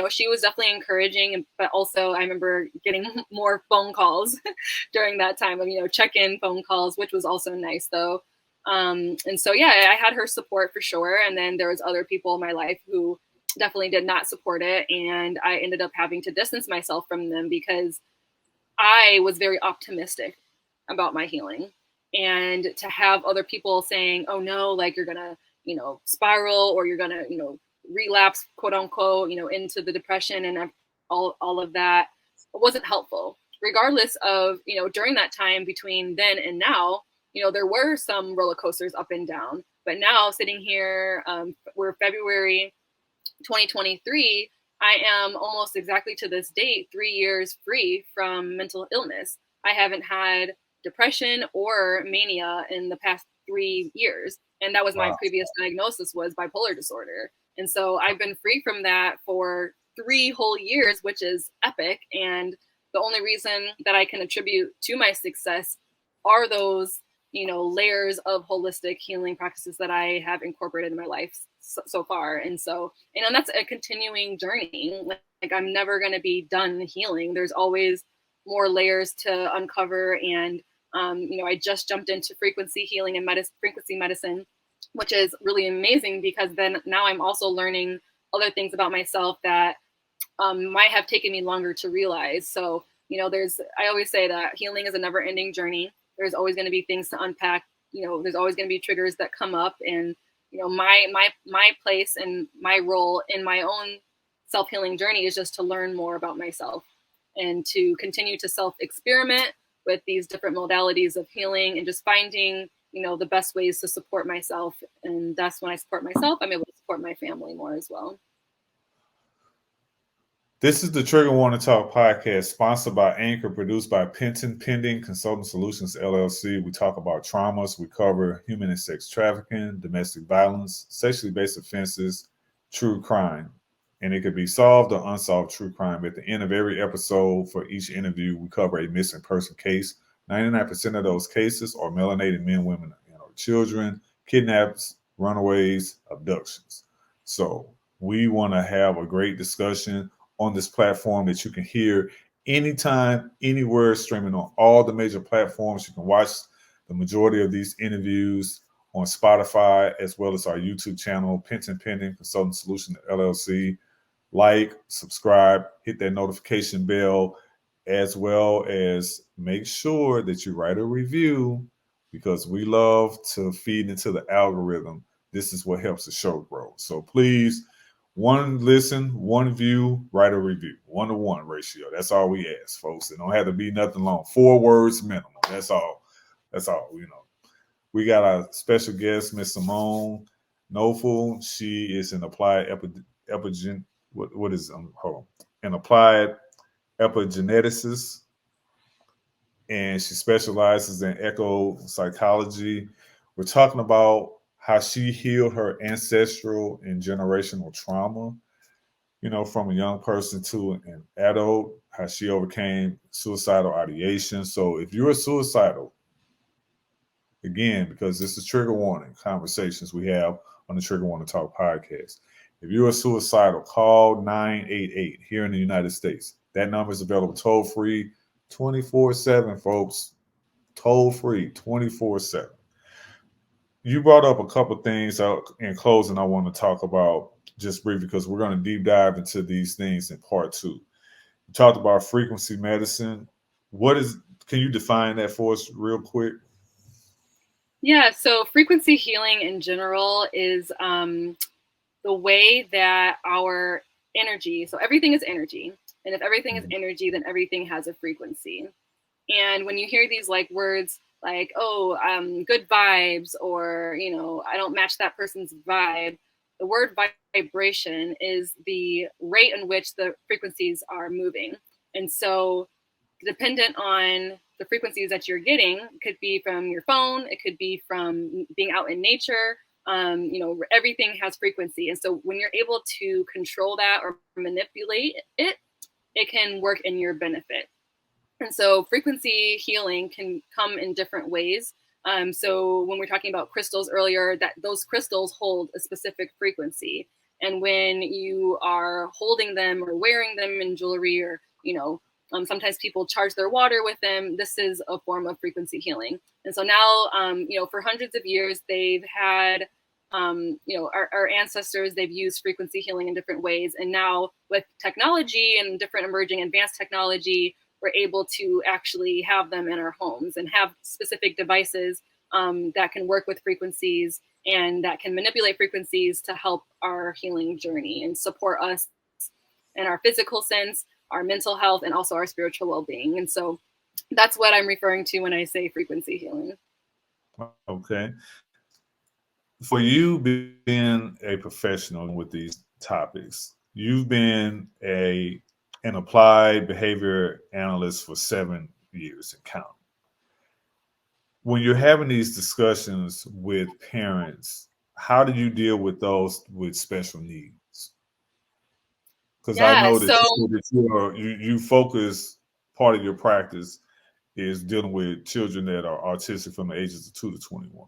she was definitely encouraging, but also I remember getting more phone calls during that time of, check-in phone calls, which was also nice though. And so, yeah, I had her support for sure. And then there was other people in my life who definitely did not support it. And I ended up having to distance myself from them because I was very optimistic about my healing. And to have other people saying, oh no, like you're going to, spiral, or you're going to, relapse, quote unquote, into the depression and all of that, wasn't helpful. Regardless of, during that time between then and now, there were some roller coasters up and down. But now sitting here, we're February 2023. I am almost exactly to this date 3 years free from mental illness. I haven't had depression or mania in the past 3 years. And that was my previous diagnosis, was bipolar disorder. And so I've been free from that for 3 whole years, which is epic. And the only reason that I can attribute to my success are those, layers of holistic healing practices that I have incorporated in my life so far. And so, that's a continuing journey. Like I'm never going to be done healing. There's always more layers to uncover. And, I just jumped into frequency healing and frequency medicine, which is really amazing because then now I'm also learning other things about myself that might have taken me longer to realize. So, I always say that healing is a never ending journey. There's always going to be things to unpack. There's always going to be triggers that come up, and, my place and my role in my own self-healing journey is just to learn more about myself and to continue to self-experiment with these different modalities of healing and just finding, the best ways to support myself. And that's when I support myself, I'm able to support my family more as well. This is the Trigger Warning Talk podcast, sponsored by Anchor, produced by Penton Pending Consulting Solutions, LLC. We talk about traumas. We cover human and sex trafficking, domestic violence, sexually based offenses, true crime. And it could be solved or unsolved true crime. At the end of every episode for each interview, we cover a missing person case. 99% of those cases are melanated men, women, children, kidnaps, runaways, abductions. So we want to have a great discussion on this platform that you can hear anytime, anywhere, streaming on all the major platforms. You can watch the majority of these interviews on Spotify, as well as our YouTube channel, Penton Pending Consulting Solution LLC. Like, subscribe, hit that notification bell, as well as make sure that you write a review, because we love to feed into the algorithm. This is what helps the show grow. So please, 1 listen, 1 view, write a review. 1-to-1 ratio. That's all we ask, folks. It don't have to be nothing long. 4 words minimum. That's all. We got our special guest, Miss Simone Nofel. She is an applied an applied epigeneticist, and she specializes in eco psychology. We're talking about how she healed her ancestral and generational trauma, from a young person to an adult, how she overcame suicidal ideation. So if you're suicidal, again, because this is trigger warning conversations we have on the Trigger Warning Talk podcast. If you're suicidal, call 988 here in the United States. That number is available toll free 24/7, folks. Toll free 24/7. You brought up a couple of things in closing I want to talk about just briefly, because we're going to deep dive into these things in part 2. You talked about frequency medicine. Can you define that for us real quick? Yeah, so frequency healing in general is the way that our energy, so everything is energy. And if everything is energy, then everything has a frequency. And when you hear these words like, good vibes, or, I don't match that person's vibe, the word vibration is the rate in which the frequencies are moving. And so dependent on the frequencies that you're getting, it could be from your phone, it could be from being out in nature, everything has frequency. And so when you're able to control that or manipulate it, it can work in your benefit. And so frequency healing can come in different ways. So when we're talking about crystals earlier, that those crystals hold a specific frequency. And when you are holding them or wearing them in jewelry, or, sometimes people charge their water with them, this is a form of frequency healing. And so now, for hundreds of years, they've had, our ancestors, they've used frequency healing in different ways. And now with technology and different emerging advanced technology, we're able to actually have them in our homes and have specific devices that can work with frequencies and that can manipulate frequencies to help our healing journey and support us in our physical sense, our mental health, and also our spiritual well-being. And so that's what I'm referring to when I say frequency healing. Okay. For you being a professional with these topics, you've been an applied behavior analyst for 7 years and counting. When you're having these discussions with parents, how do you deal with those with special needs? Because I Yeah, know so that you focus, part of your practice is dealing with children that are autistic from the ages of 2 to 21.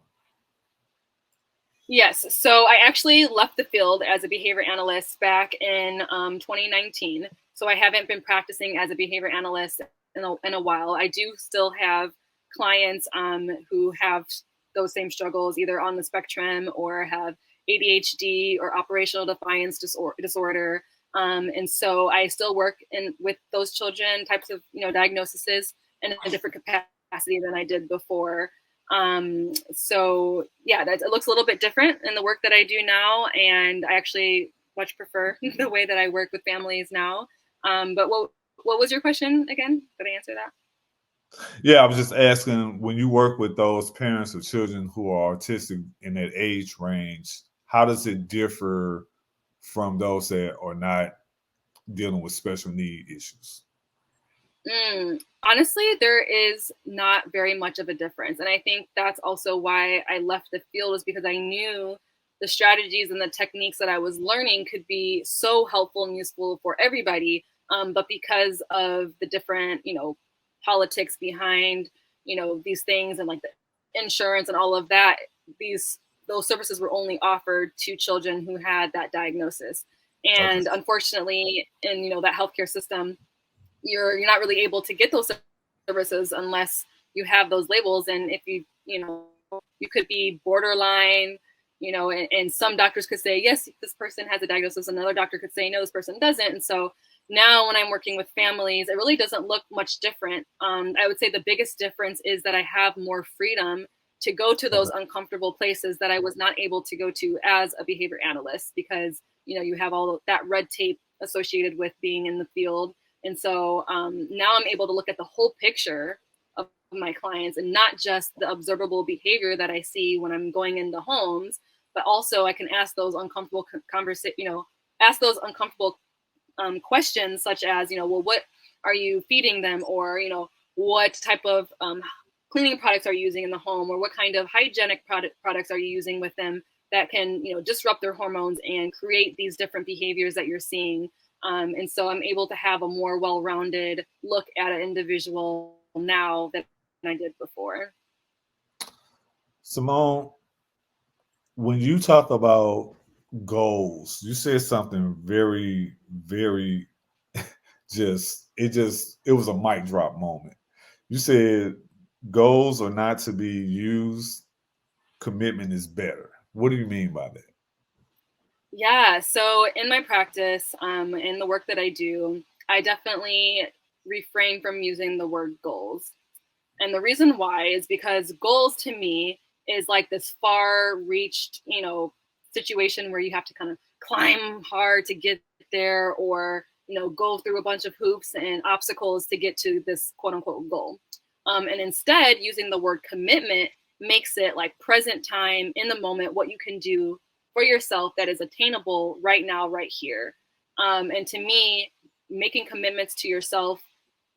yes, so I actually left the field as a behavior analyst back in 2019. So I haven't been practicing as a behavior analyst in a while. I do still have clients who have those same struggles, either on the spectrum or have ADHD or operational defiance disorder. And so I still work with those children, types of diagnoses in a different capacity than I did before. So yeah, it looks a little bit different in the work that I do now, and I actually much prefer the way that I work with families now. But what was your question again? Did I answer that? Yeah, I was just asking, when you work with those parents of children who are autistic in that age range, how does it differ from those that are not dealing with special need issues? Honestly, there is not very much of a difference. And I think that's also why I left the field, is because I knew the strategies and the techniques that I was learning could be so helpful and useful for everybody. But because of the different, politics behind, these things, and like the insurance and all of that, those services were only offered to children who had that diagnosis. Okay. And unfortunately, in that healthcare system, you're not really able to get those services unless you have those labels. And if you could be borderline, and some doctors could say, yes, this person has a diagnosis. Another doctor could say, no, this person doesn't. And so now when I'm working with families, it really doesn't look much different. I would say the biggest difference is that I have more freedom to go to those uncomfortable places that I was not able to go to as a behavior analyst, because, you have all of that red tape associated with being in the field. And so now I'm able to look at the whole picture of my clients, and not just the observable behavior that I see when I'm going into homes, but also I can ask those uncomfortable questions, such as, well, what are you feeding them? Or, what type of cleaning products are you using in the home? Or what kind of hygienic products are you using with them that can, disrupt their hormones and create these different behaviors that you're seeing? And so I'm able to have a more well-rounded look at an individual now than I did before. Simone, when you talk about goals, you said something very, very it was a mic drop moment. You said goals are not to be used, commitment is better. What do you mean by that? Yeah, so in my practice, in the work that I do, I definitely refrain from using the word goals. And the reason why is because goals to me is like this far reached, situation where you have to kind of climb hard to get there, or, go through a bunch of hoops and obstacles to get to this quote unquote goal. And instead, using the word commitment makes it like present time, in the moment, what you can do for yourself that is attainable right now, right here. And to me, making commitments to yourself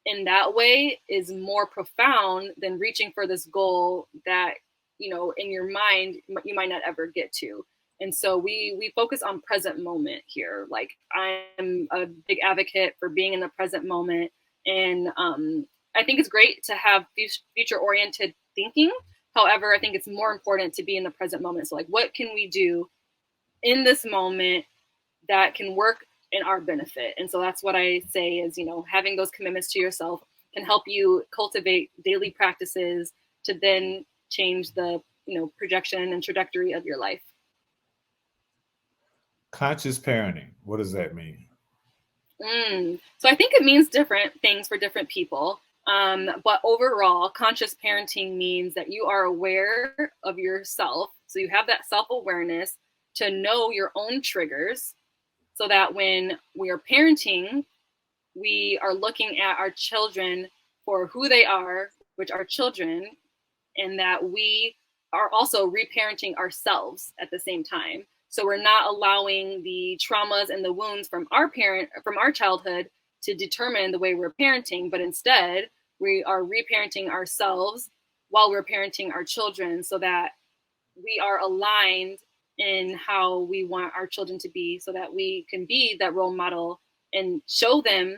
in that way is more profound than reaching for this goal that, in your mind, you might not ever get to. And so we focus on present moment here. Like, I'm a big advocate for being in the present moment. And I think it's great to have future oriented thinking. However, I think it's more important to be in the present moment. So like, what can we do in this moment that can work in our benefit? And so that's what I say is, having those commitments to yourself can help you cultivate daily practices to then change the, projection and trajectory of your life. Conscious parenting, what does that mean? So I think it means different things for different people. But overall, conscious parenting means that you are aware of yourself. So you have that self-awareness to know your own triggers, so that when we are parenting, we are looking at our children for who they are, which are children, and that we are also reparenting ourselves at the same time. So we're not allowing the traumas and the wounds from our childhood to determine the way we're parenting, but instead we are reparenting ourselves while we're parenting our children, so that we are aligned in how we want our children to be, so that we can be that role model and show them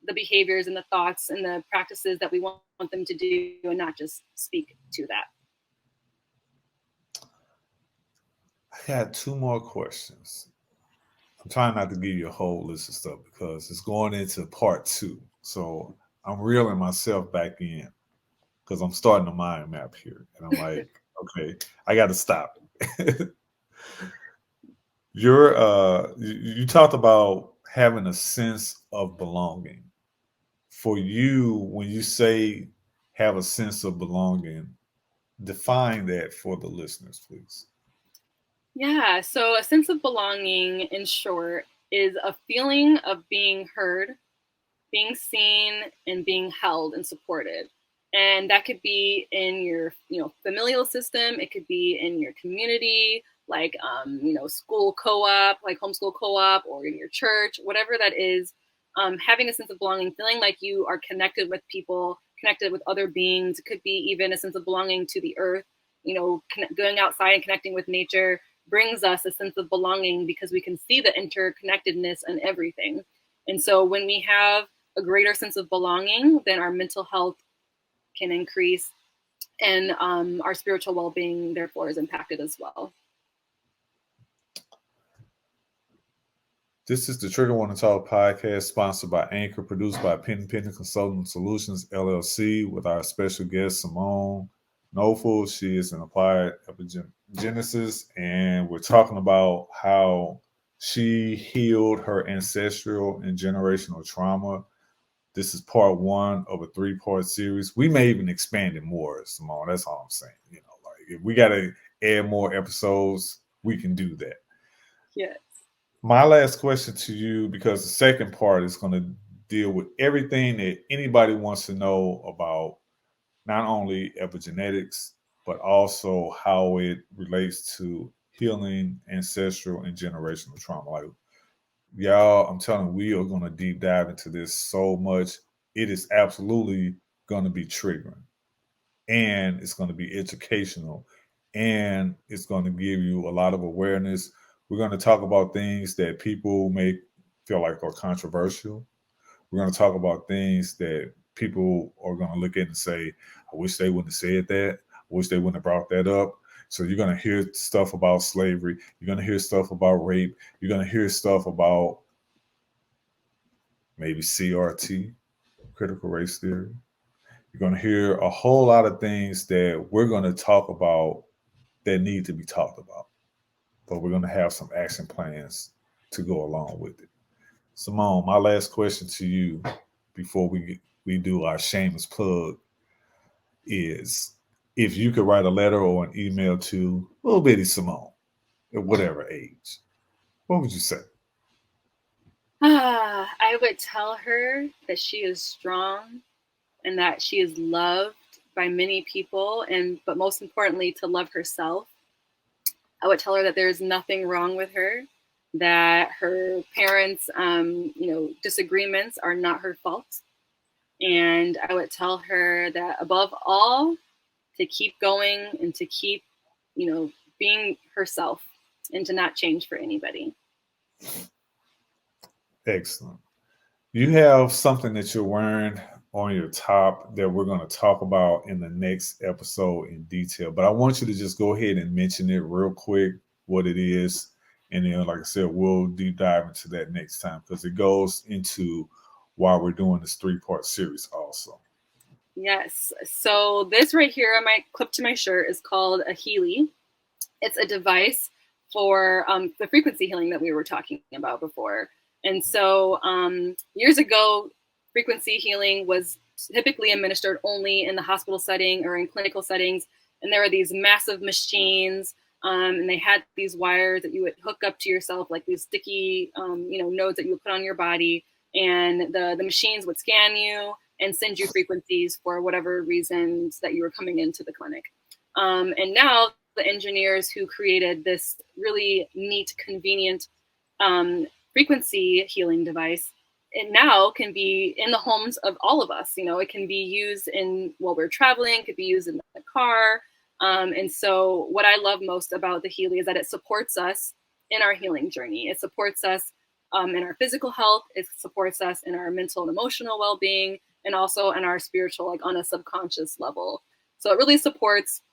the behaviors and the thoughts and the practices that we want them to do, and not just speak to that. I got 2 more questions. I'm trying not to give you a whole list of stuff because it's going into part 2. So I'm reeling myself back in because I'm starting a mind map here. And I'm like, okay, I got to stop. You talked about having a sense of belonging. For you, when you say have a sense of belonging, define that for the listeners, please. Yeah, so a sense of belonging, in short, is a feeling of being heard, being seen, and being held and supported. And that could be in your, familial system. It could be in your community, like, school co-op, like homeschool co-op, or in your church, whatever that is. Having a sense of belonging, feeling like you are connected with people, connected with other beings. It could be even a sense of belonging to the earth. Going outside and connecting with nature brings us a sense of belonging because we can see the interconnectedness and everything. And so when we have a greater sense of belonging, then our mental health can increase, and our spiritual well-being, therefore, is impacted as well. This is the Trigger Warning Talk podcast, sponsored by Anchor, produced by Pending Consulting Solutions, LLC, with our special guest, Simone Nofel. She is an applied epigeneticist, and we're talking about how she healed her ancestral and generational trauma. This is part 1 of a 3-part series. We may even expand it more, Simone. That's all I'm saying. Like if we got to add more episodes, we can do that. Yes. My last question to you, because the second part is going to deal with everything that anybody wants to know about not only epigenetics, but also how it relates to healing ancestral and generational trauma. Like, y'all, I'm telling you, we are going to deep dive into this so much. It is absolutely going to be triggering, and it's going to be educational, and it's going to give you a lot of awareness. We're going to talk about things that people may feel like are controversial. We're going to talk about things that people are going to look at and say, I wish they wouldn't have said that. I wish they wouldn't have brought that up. So you're going to hear stuff about slavery. You're going to hear stuff about rape. You're going to hear stuff about maybe CRT, critical race theory. You're going to hear a whole lot of things that we're going to talk about that need to be talked about. But we're going to have some action plans to go along with it. Simone, my last question to you before we do our shameless plug is, if you could write a letter or an email to little bitty Simone at whatever age, what would you say? I would tell her that she is strong and that she is loved by many people, but most importantly, to love herself. I would tell her that there's nothing wrong with her, that her parents' disagreements are not her fault. And I would tell her that above all, to keep going and to keep, being herself and to not change for anybody. Excellent. You have something that you're wearing on your top that we're going to talk about in the next episode in detail, but I want you to just go ahead and mention it real quick, what it is. And then, like I said, we'll deep dive into that next time because it goes into why we're doing this 3-part series also. Yes. So this right here on my clip to my shirt is called a Hearty. It's a device for the frequency healing that we were talking about before. And so years ago, frequency healing was typically administered only in the hospital setting or in clinical settings. And there were these massive machines, and they had these wires that you would hook up to yourself, like these sticky, nodes that you would put on your body. And the machines would scan you and send you frequencies for whatever reasons that you were coming into the clinic. And now the engineers who created this really neat, convenient frequency healing device, it now can be in the homes of all of us. It can be used while we're traveling, could be used in the car. And so what I love most about the Healy is that it supports us in our healing journey. It supports us in our physical health. It supports us in our mental and emotional well-being, and also in our spiritual, like on a subconscious level. So it really supports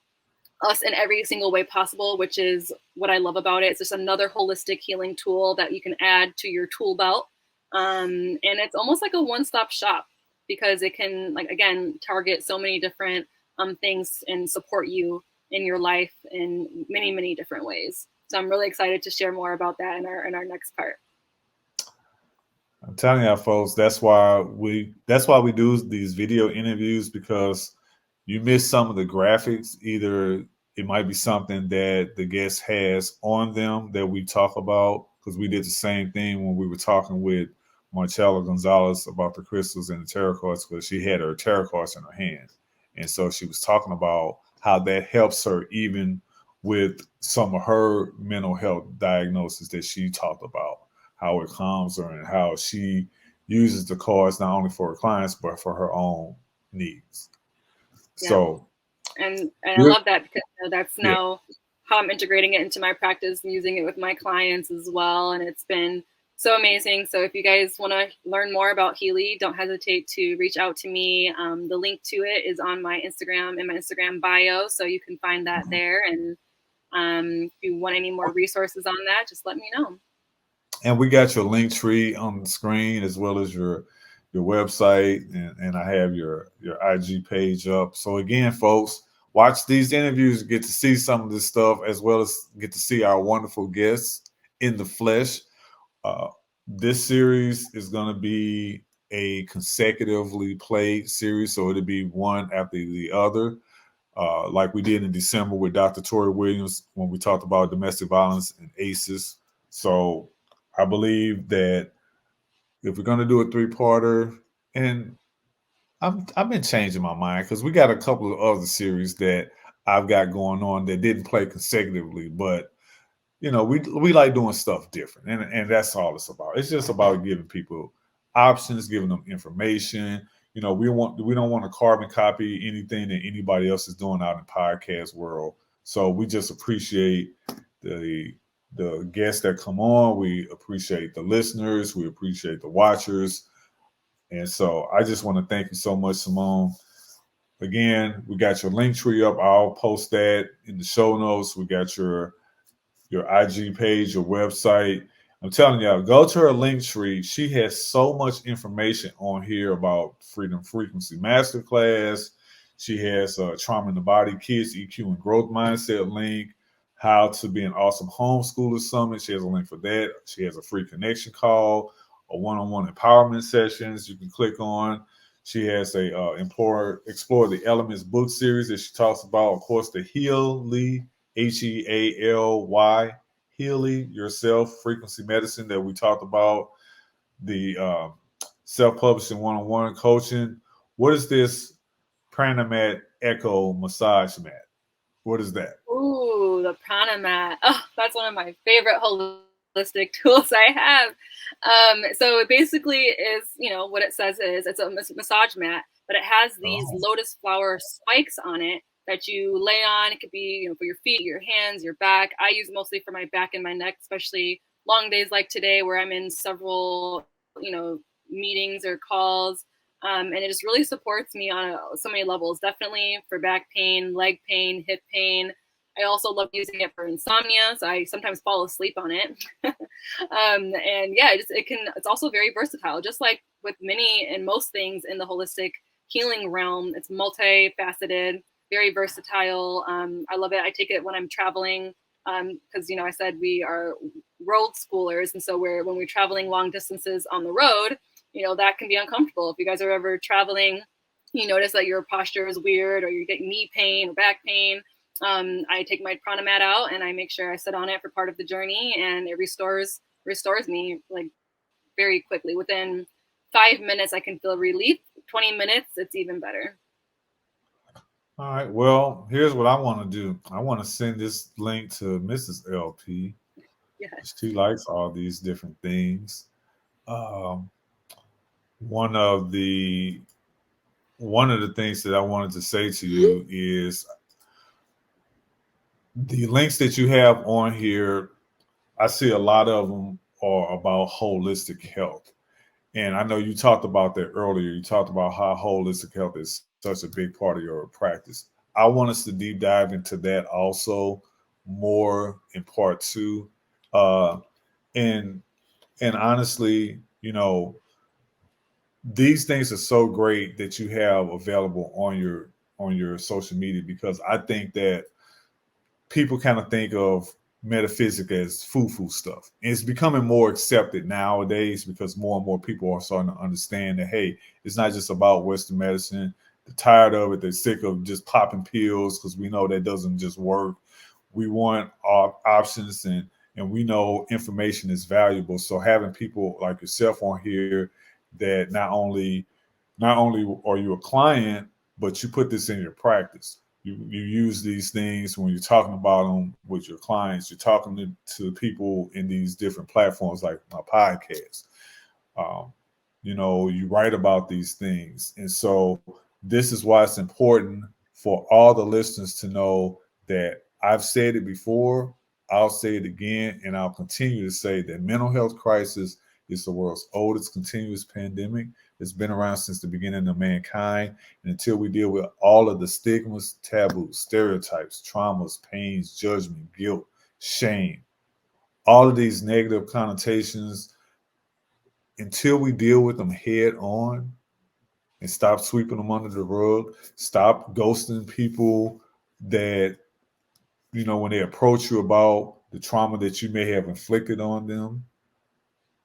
us in every single way possible, which is what I love about it. It's just another holistic healing tool that you can add to your tool belt. And it's almost like a one-stop shop, because it can, like, again, target so many different things and support you in your life in many, many different ways. So I'm really excited to share more about that in our next part. I'm telling y'all, folks, that's why we do these video interviews, because you miss some of the graphics. Either it might be something that the guest has on them that we talk about, because we did the same thing when we were talking with Marcella Gonzalez about the crystals and the tarot cards, because she had her tarot cards in her hand. And so she was talking about how that helps her even with some of her mental health diagnosis that she talked about, how it calms her and how she uses the cards not only for her clients, but for her own needs. Yeah. So, and I love that, because that's now how I'm integrating it into my practice and using it with my clients as well. And it's been so amazing. So if you guys want to learn more about Healy, don't hesitate to reach out to me. The link to it is on my Instagram, in my Instagram bio, so you can find that there. And if you want any more resources on that, just let me know. And we got your link tree on the screen, as well as your website, and I have your IG page up. So again, folks, watch these interviews, get to see some of this stuff, as well as get to see our wonderful guests in the flesh. This series is going to be a consecutively played series, so it'll be one after the other, like we did in December with Dr. Tori Williams when we talked about domestic violence and ACEs. So I believe that if we're going to do a 3-parter, and I've been changing my mind, because we got a couple of other series that I've got going on that didn't play consecutively, but we like doing stuff different, and that's all it's about. It's just about giving people options, giving them information. We don't want to carbon copy anything that anybody else is doing out in the podcast world. So we just appreciate the guests that come on. We appreciate the listeners. We appreciate the watchers. And so I just want to thank you so much, Simone. Again, we got your link tree up. I'll post that in the show notes. We got your IG page, your website. I'm telling y'all, go to her link tree. She has so much information on here about Freedom Frequency Masterclass. She has Trauma in the Body, Kids, EQ, and Growth Mindset link. How to be an awesome homeschooler summit. She has a link for that. She has a free connection call, a one-on-one empowerment sessions you can click on. She has a Explore the Elements book series that she talks about. Of course, the Healy, Healy, Healy Yourself Frequency Medicine that we talked about. The self-publishing one-on-one coaching. What is this Pranamat Echo massage mat? What is that? Ooh, the prana mat. Oh, that's one of my favorite holistic tools I have. So it basically is, what it says is it's a massage mat, but it has these lotus flower spikes on it that you lay on. It could be, for your feet, your hands, your back. I use mostly for my back and my neck, especially long days like today where I'm in several, meetings or calls. And it just really supports me on so many levels, definitely for back pain, leg pain, hip pain. I also love using it for insomnia, so I sometimes fall asleep on it. And yeah, it's also very versatile, just like with many and most things in the holistic healing realm. It's multifaceted, very versatile. I love it. I take it when I'm traveling, because I said we are road schoolers, and so when we're traveling long distances on the road, that can be uncomfortable. If you guys are ever traveling, you notice that your posture is weird, or you get knee pain or back pain. I take my prana mat out and I make sure I sit on it for part of the journey, and it restores me like very quickly. Within 5 minutes, I can feel relief. 20 minutes, it's even better. All right. Well, here's what I want to do. I want to send this link to Mrs. LP. Yes. She likes all these different things. One of the things that I wanted to say to you is the links that you have on here, I see a lot of them are about holistic health. And I know you talked about that earlier. You talked about how holistic health is such a big part of your practice. I want us to deep dive into that also more in part two. Uh, and and honestly, these things are so great that you have available on your social media, because I think that people kind of think of metaphysics as foo-foo stuff. And it's becoming more accepted nowadays because more and more people are starting to understand that, hey, it's not just about Western medicine. They're tired of it. They're sick of just popping pills because we know that doesn't just work. We want our options, and we know information is valuable. So having people like yourself on here that not only are you a client, but you put this in your practice. You use these things when you're talking about them with your clients. You're talking to people in these different platforms like my podcast. Um, you write about these things. And so this is why it's important for all the listeners to know that I've said it before, I'll say it again, and I'll continue to say that mental health crisis is the world's oldest continuous pandemic. It's been around since the beginning of mankind. And until we deal with all of the stigmas, taboos, stereotypes, traumas, pains, judgment, guilt, shame, all of these negative connotations, until we deal with them head on and stop sweeping them under the rug, stop ghosting people that, when they approach you about the trauma that you may have inflicted on them,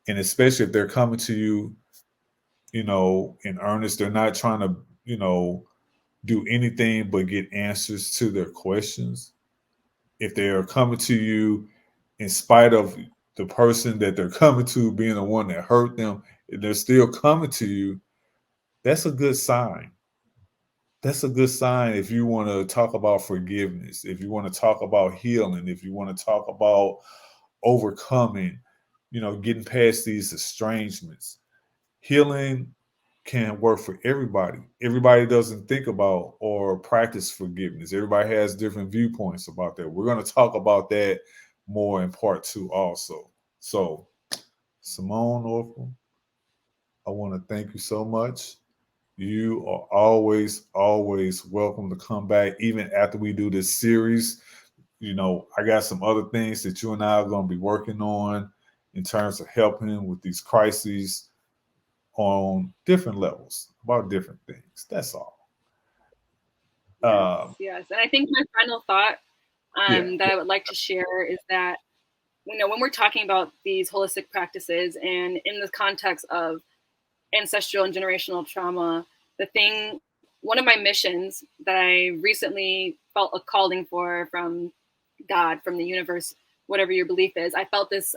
and especially if they're coming to you, in earnest, they're not trying to, do anything but get answers to their questions. If they are coming to you in spite of the person that they're coming to being the one that hurt them, and they're still coming to you, that's a good sign. That's a good sign if you want to talk about forgiveness, if you want to talk about healing, if you want to talk about overcoming, getting past these estrangements. Healing can work for everybody. Everybody doesn't think about or practice forgiveness. Everybody has different viewpoints about that. We're going to talk about that more in part two also. So, Simone Nofel, I want to thank you so much. You are always, always welcome to come back, even after we do this series. I got some other things that you and I are going to be working on in terms of helping with these crises on different levels about different things. That's all. Yes. And I think my final thought Yeah. that I would like to share is that, when we're talking about these holistic practices and in the context of ancestral and generational trauma, one of my missions that I recently felt a calling for from God, from the universe, whatever your belief is, I felt this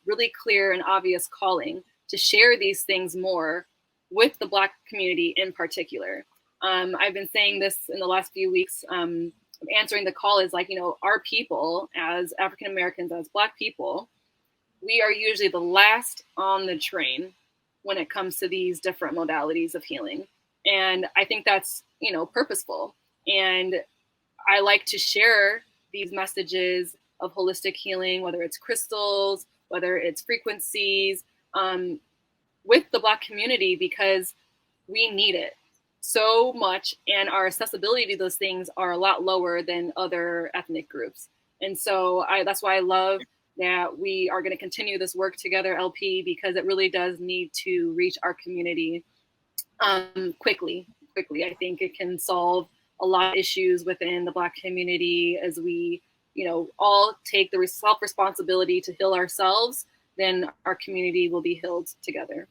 really clear and obvious calling to share these things more with the Black community in particular. I've been saying this in the last few weeks, answering the call is like, our people as African Americans, as Black people, we are usually the last on the train when it comes to these different modalities of healing. And I think that's, purposeful. And I like to share these messages of holistic healing, whether it's crystals, whether it's frequencies, with the Black community, because we need it so much, and our accessibility to those things are a lot lower than other ethnic groups. And so that's why I love that we are going to continue this work together, LP, because it really does need to reach our community quickly. I think it can solve a lot of issues within the Black community as we, all take the self-responsibility to heal ourselves, then our community will be healed together.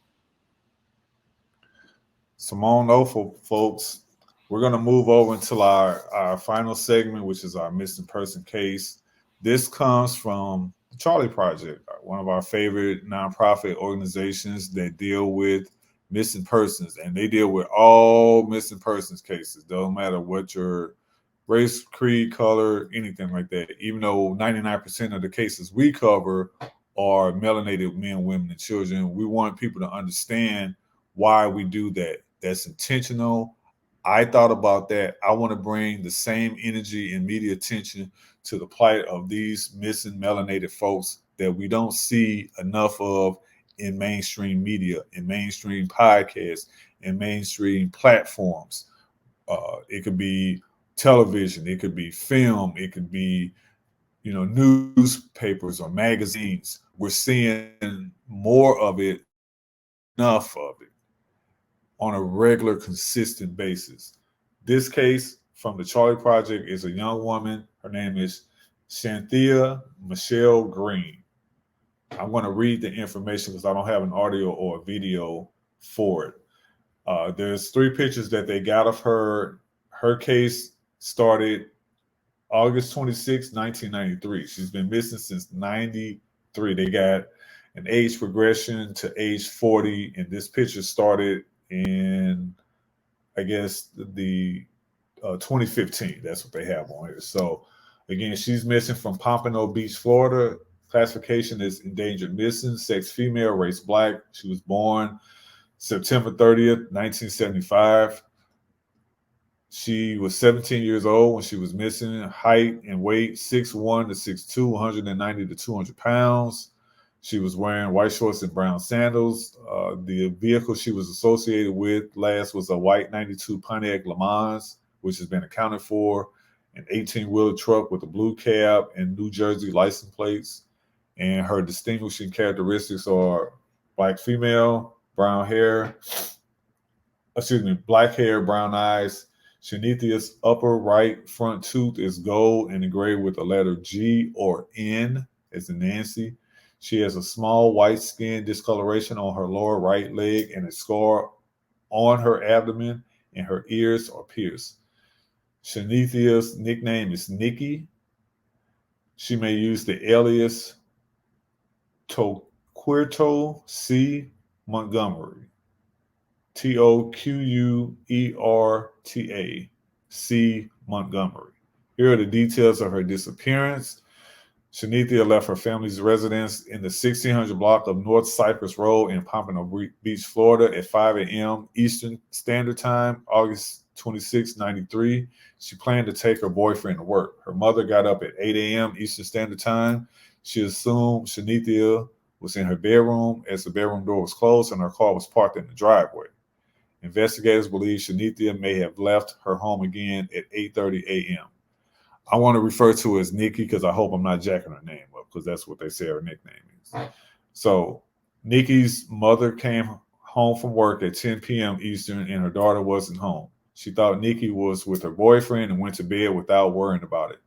Simone Nofel, folks, we're going to move over into our final segment, which is our missing person case. This comes from the Charlie Project, one of our favorite nonprofit organizations that deal with missing persons, and they deal with all missing persons cases. Doesn't matter what your race, creed, color, anything like that. Even though 99% of the cases we cover are melanated men, women, and children, we want people to understand why we do that. That's intentional. I thought about that. I want to bring the same energy and media attention to the plight of these missing melanated folks that we don't see enough of in mainstream media, in mainstream podcasts, in mainstream platforms. It could be television, it could be film, it could be, newspapers or magazines. We're seeing more of it, enough of it, on a regular, consistent basis. This case from the Charlie Project is a young woman. Her name is SHANYTHIA Michelle Greene. I'm going to read the information because I don't have an audio or a video for it. There's 3 pictures that they got of her. Her case started August 26, 1993. She's been missing since 93. They got an age progression to age 40, and this picture started in, I guess, the 2015. That's what they have on here. So, again, she's missing from Pompano Beach, Florida. Classification is endangered missing, sex female, race black. She was born September 30th, 1975. She was 17 years old when she was missing. Height and weight, 6'1" to 6'2", 190 to 200 pounds. She was wearing white shorts and brown sandals. The vehicle she was associated with last was a white 92 Pontiac Le Mans, which has been accounted for, an 18-wheeler truck with a blue cab and New Jersey license plates. And her distinguishing characteristics are black female, black hair, brown eyes. SHANYTHIA's upper right front tooth is gold and engraved with the letter G or N as in Nancy. She has a small white skin discoloration on her lower right leg and a scar on her abdomen, and her ears are pierced. SHANYTHIA's nickname is Nikki. She may use the alias Toquerto C. Montgomery. Toquerta C. Montgomery. Here are the details of her disappearance. SHANYTHIA left her family's residence in the 1600 block of North Cypress Road in Pompano Beach, Florida at 5 a.m. Eastern Standard Time, August 26, 93. She planned to take her boyfriend to work. Her mother got up at 8 a.m. Eastern Standard Time. She assumed SHANYTHIA was in her bedroom as the bedroom door was closed and her car was parked in the driveway. Investigators believe SHANYTHIA may have left her home again at 8:30 a.m. I want to refer to her as Nikki because I hope I'm not jacking her name up because that's what they say her nickname is. So Nikki's mother came home from work at 10 p.m. Eastern and her daughter wasn't home. She thought Nikki was with her boyfriend and went to bed without worrying about it.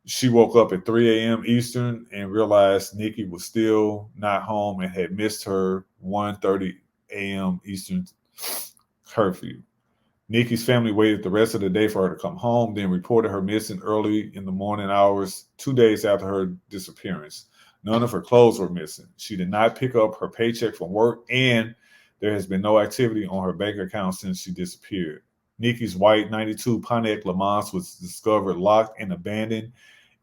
She woke up at 3 a.m. Eastern and realized Nikki was still not home and had missed her 1:30 a.m. Eastern curfew. Nikki's family waited the rest of the day for her to come home, then reported her missing early in the morning hours, 2 days after her disappearance. None of her clothes were missing. She did not pick up her paycheck from work, and there has been no activity on her bank account since she disappeared. Nikki's white 92 Pontiac Le Mans was discovered locked and abandoned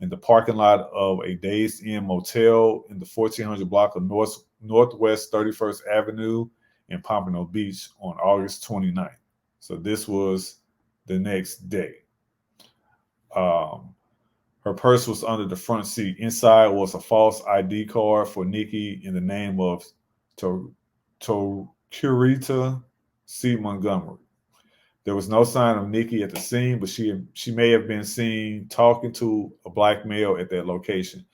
in the parking lot of a Days Inn motel in the 1400 block of Northwest 31st Avenue in Pompano Beach on August 29th. So this was the next day. Her purse was under the front seat. Inside was a false ID card for Nikki in the name of Toquerta C. Montgomery. There was no sign of Nikki at the scene, but she may have been seen talking to a black male at that location.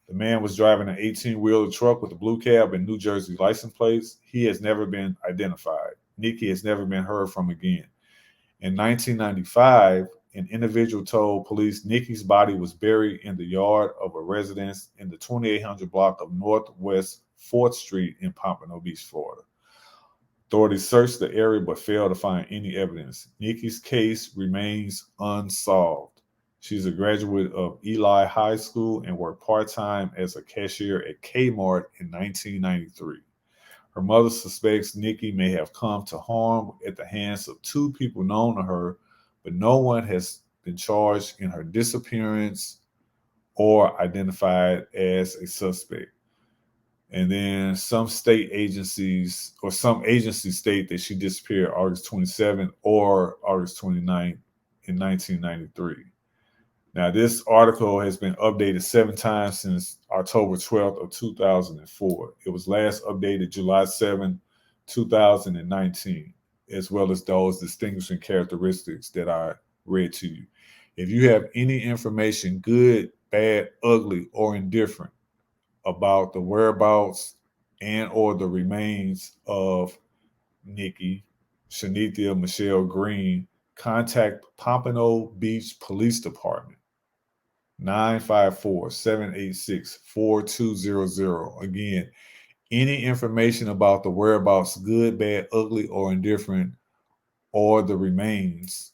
The man was driving an 18-wheeler truck with a blue cab and New Jersey license plates. He has never been identified. Nikki has never been heard from again. In 1995, an individual told police Nikki's body was buried in the yard of a residence in the 2800 block of Northwest 4th Street in Pompano Beach, Florida. Authorities searched the area but failed to find any evidence. Nikki's case remains unsolved. She's a graduate of Eli High School and worked part-time as a cashier at Kmart in 1993. Her mother suspects Nikki may have come to harm at the hands of 2 people known to her, but no one has been charged in her disappearance or identified as a suspect. And then some state agencies or some agencies state that she disappeared August 27th or August 29th in 1993. Now, this article has been updated 7 times since October 12th of 2004. It was last updated July 7th, 2019, as well as those distinguishing characteristics that I read to you. If you have any information, good, bad, ugly, or indifferent, about the whereabouts and or the remains of Nikki, SHANYTHIA, Michelle Greene, contact Pompano Beach Police Department, 954-786-4200. Again, any information about the whereabouts, good, bad, ugly, or indifferent, or the remains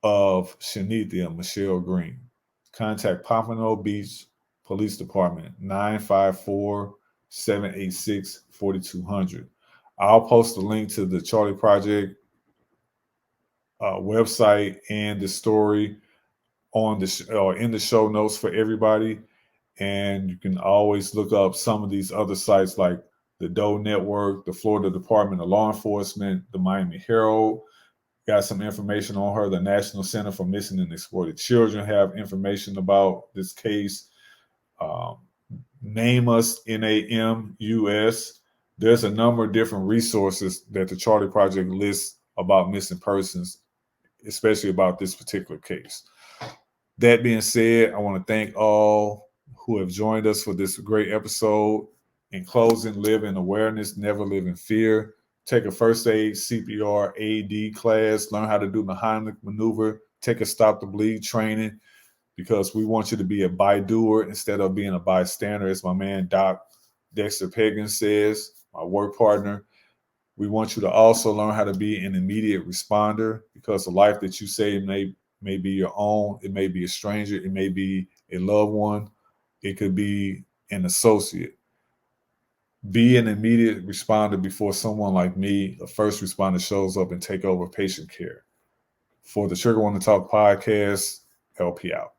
of SHANYTHIA, Michelle Greene, contact Pompano Beach Police Department, 954-786-4200. I'll post a link to the Charlie Project website and the story on the in the show notes for everybody. And you can always look up some of these other sites like the Doe Network, the Florida Department of Law Enforcement, the Miami Herald. Got some information on her. The National Center for Missing and Exploited Children have information about this case. Name Us, NAMUS. There's a number of different resources that the Charlie Project lists about missing persons, especially about this particular case. That being said, I want to thank all who have joined us for this great episode. In closing, live in awareness, never live in fear. Take a first aid, CPR, AD class, learn how to do the Heimlich maneuver, take a stop the bleed training, because we want you to be a by-doer instead of being a bystander, as my man Doc Dexter Pegan says, my work partner. We want you to also learn how to be an immediate responder, because the life that you save may be your own. It may be a stranger. It may be a loved one. It could be an associate. Be an immediate responder before someone like me, a first responder, shows up and take over patient care. For the Trigger Warning Talk podcast, LP out.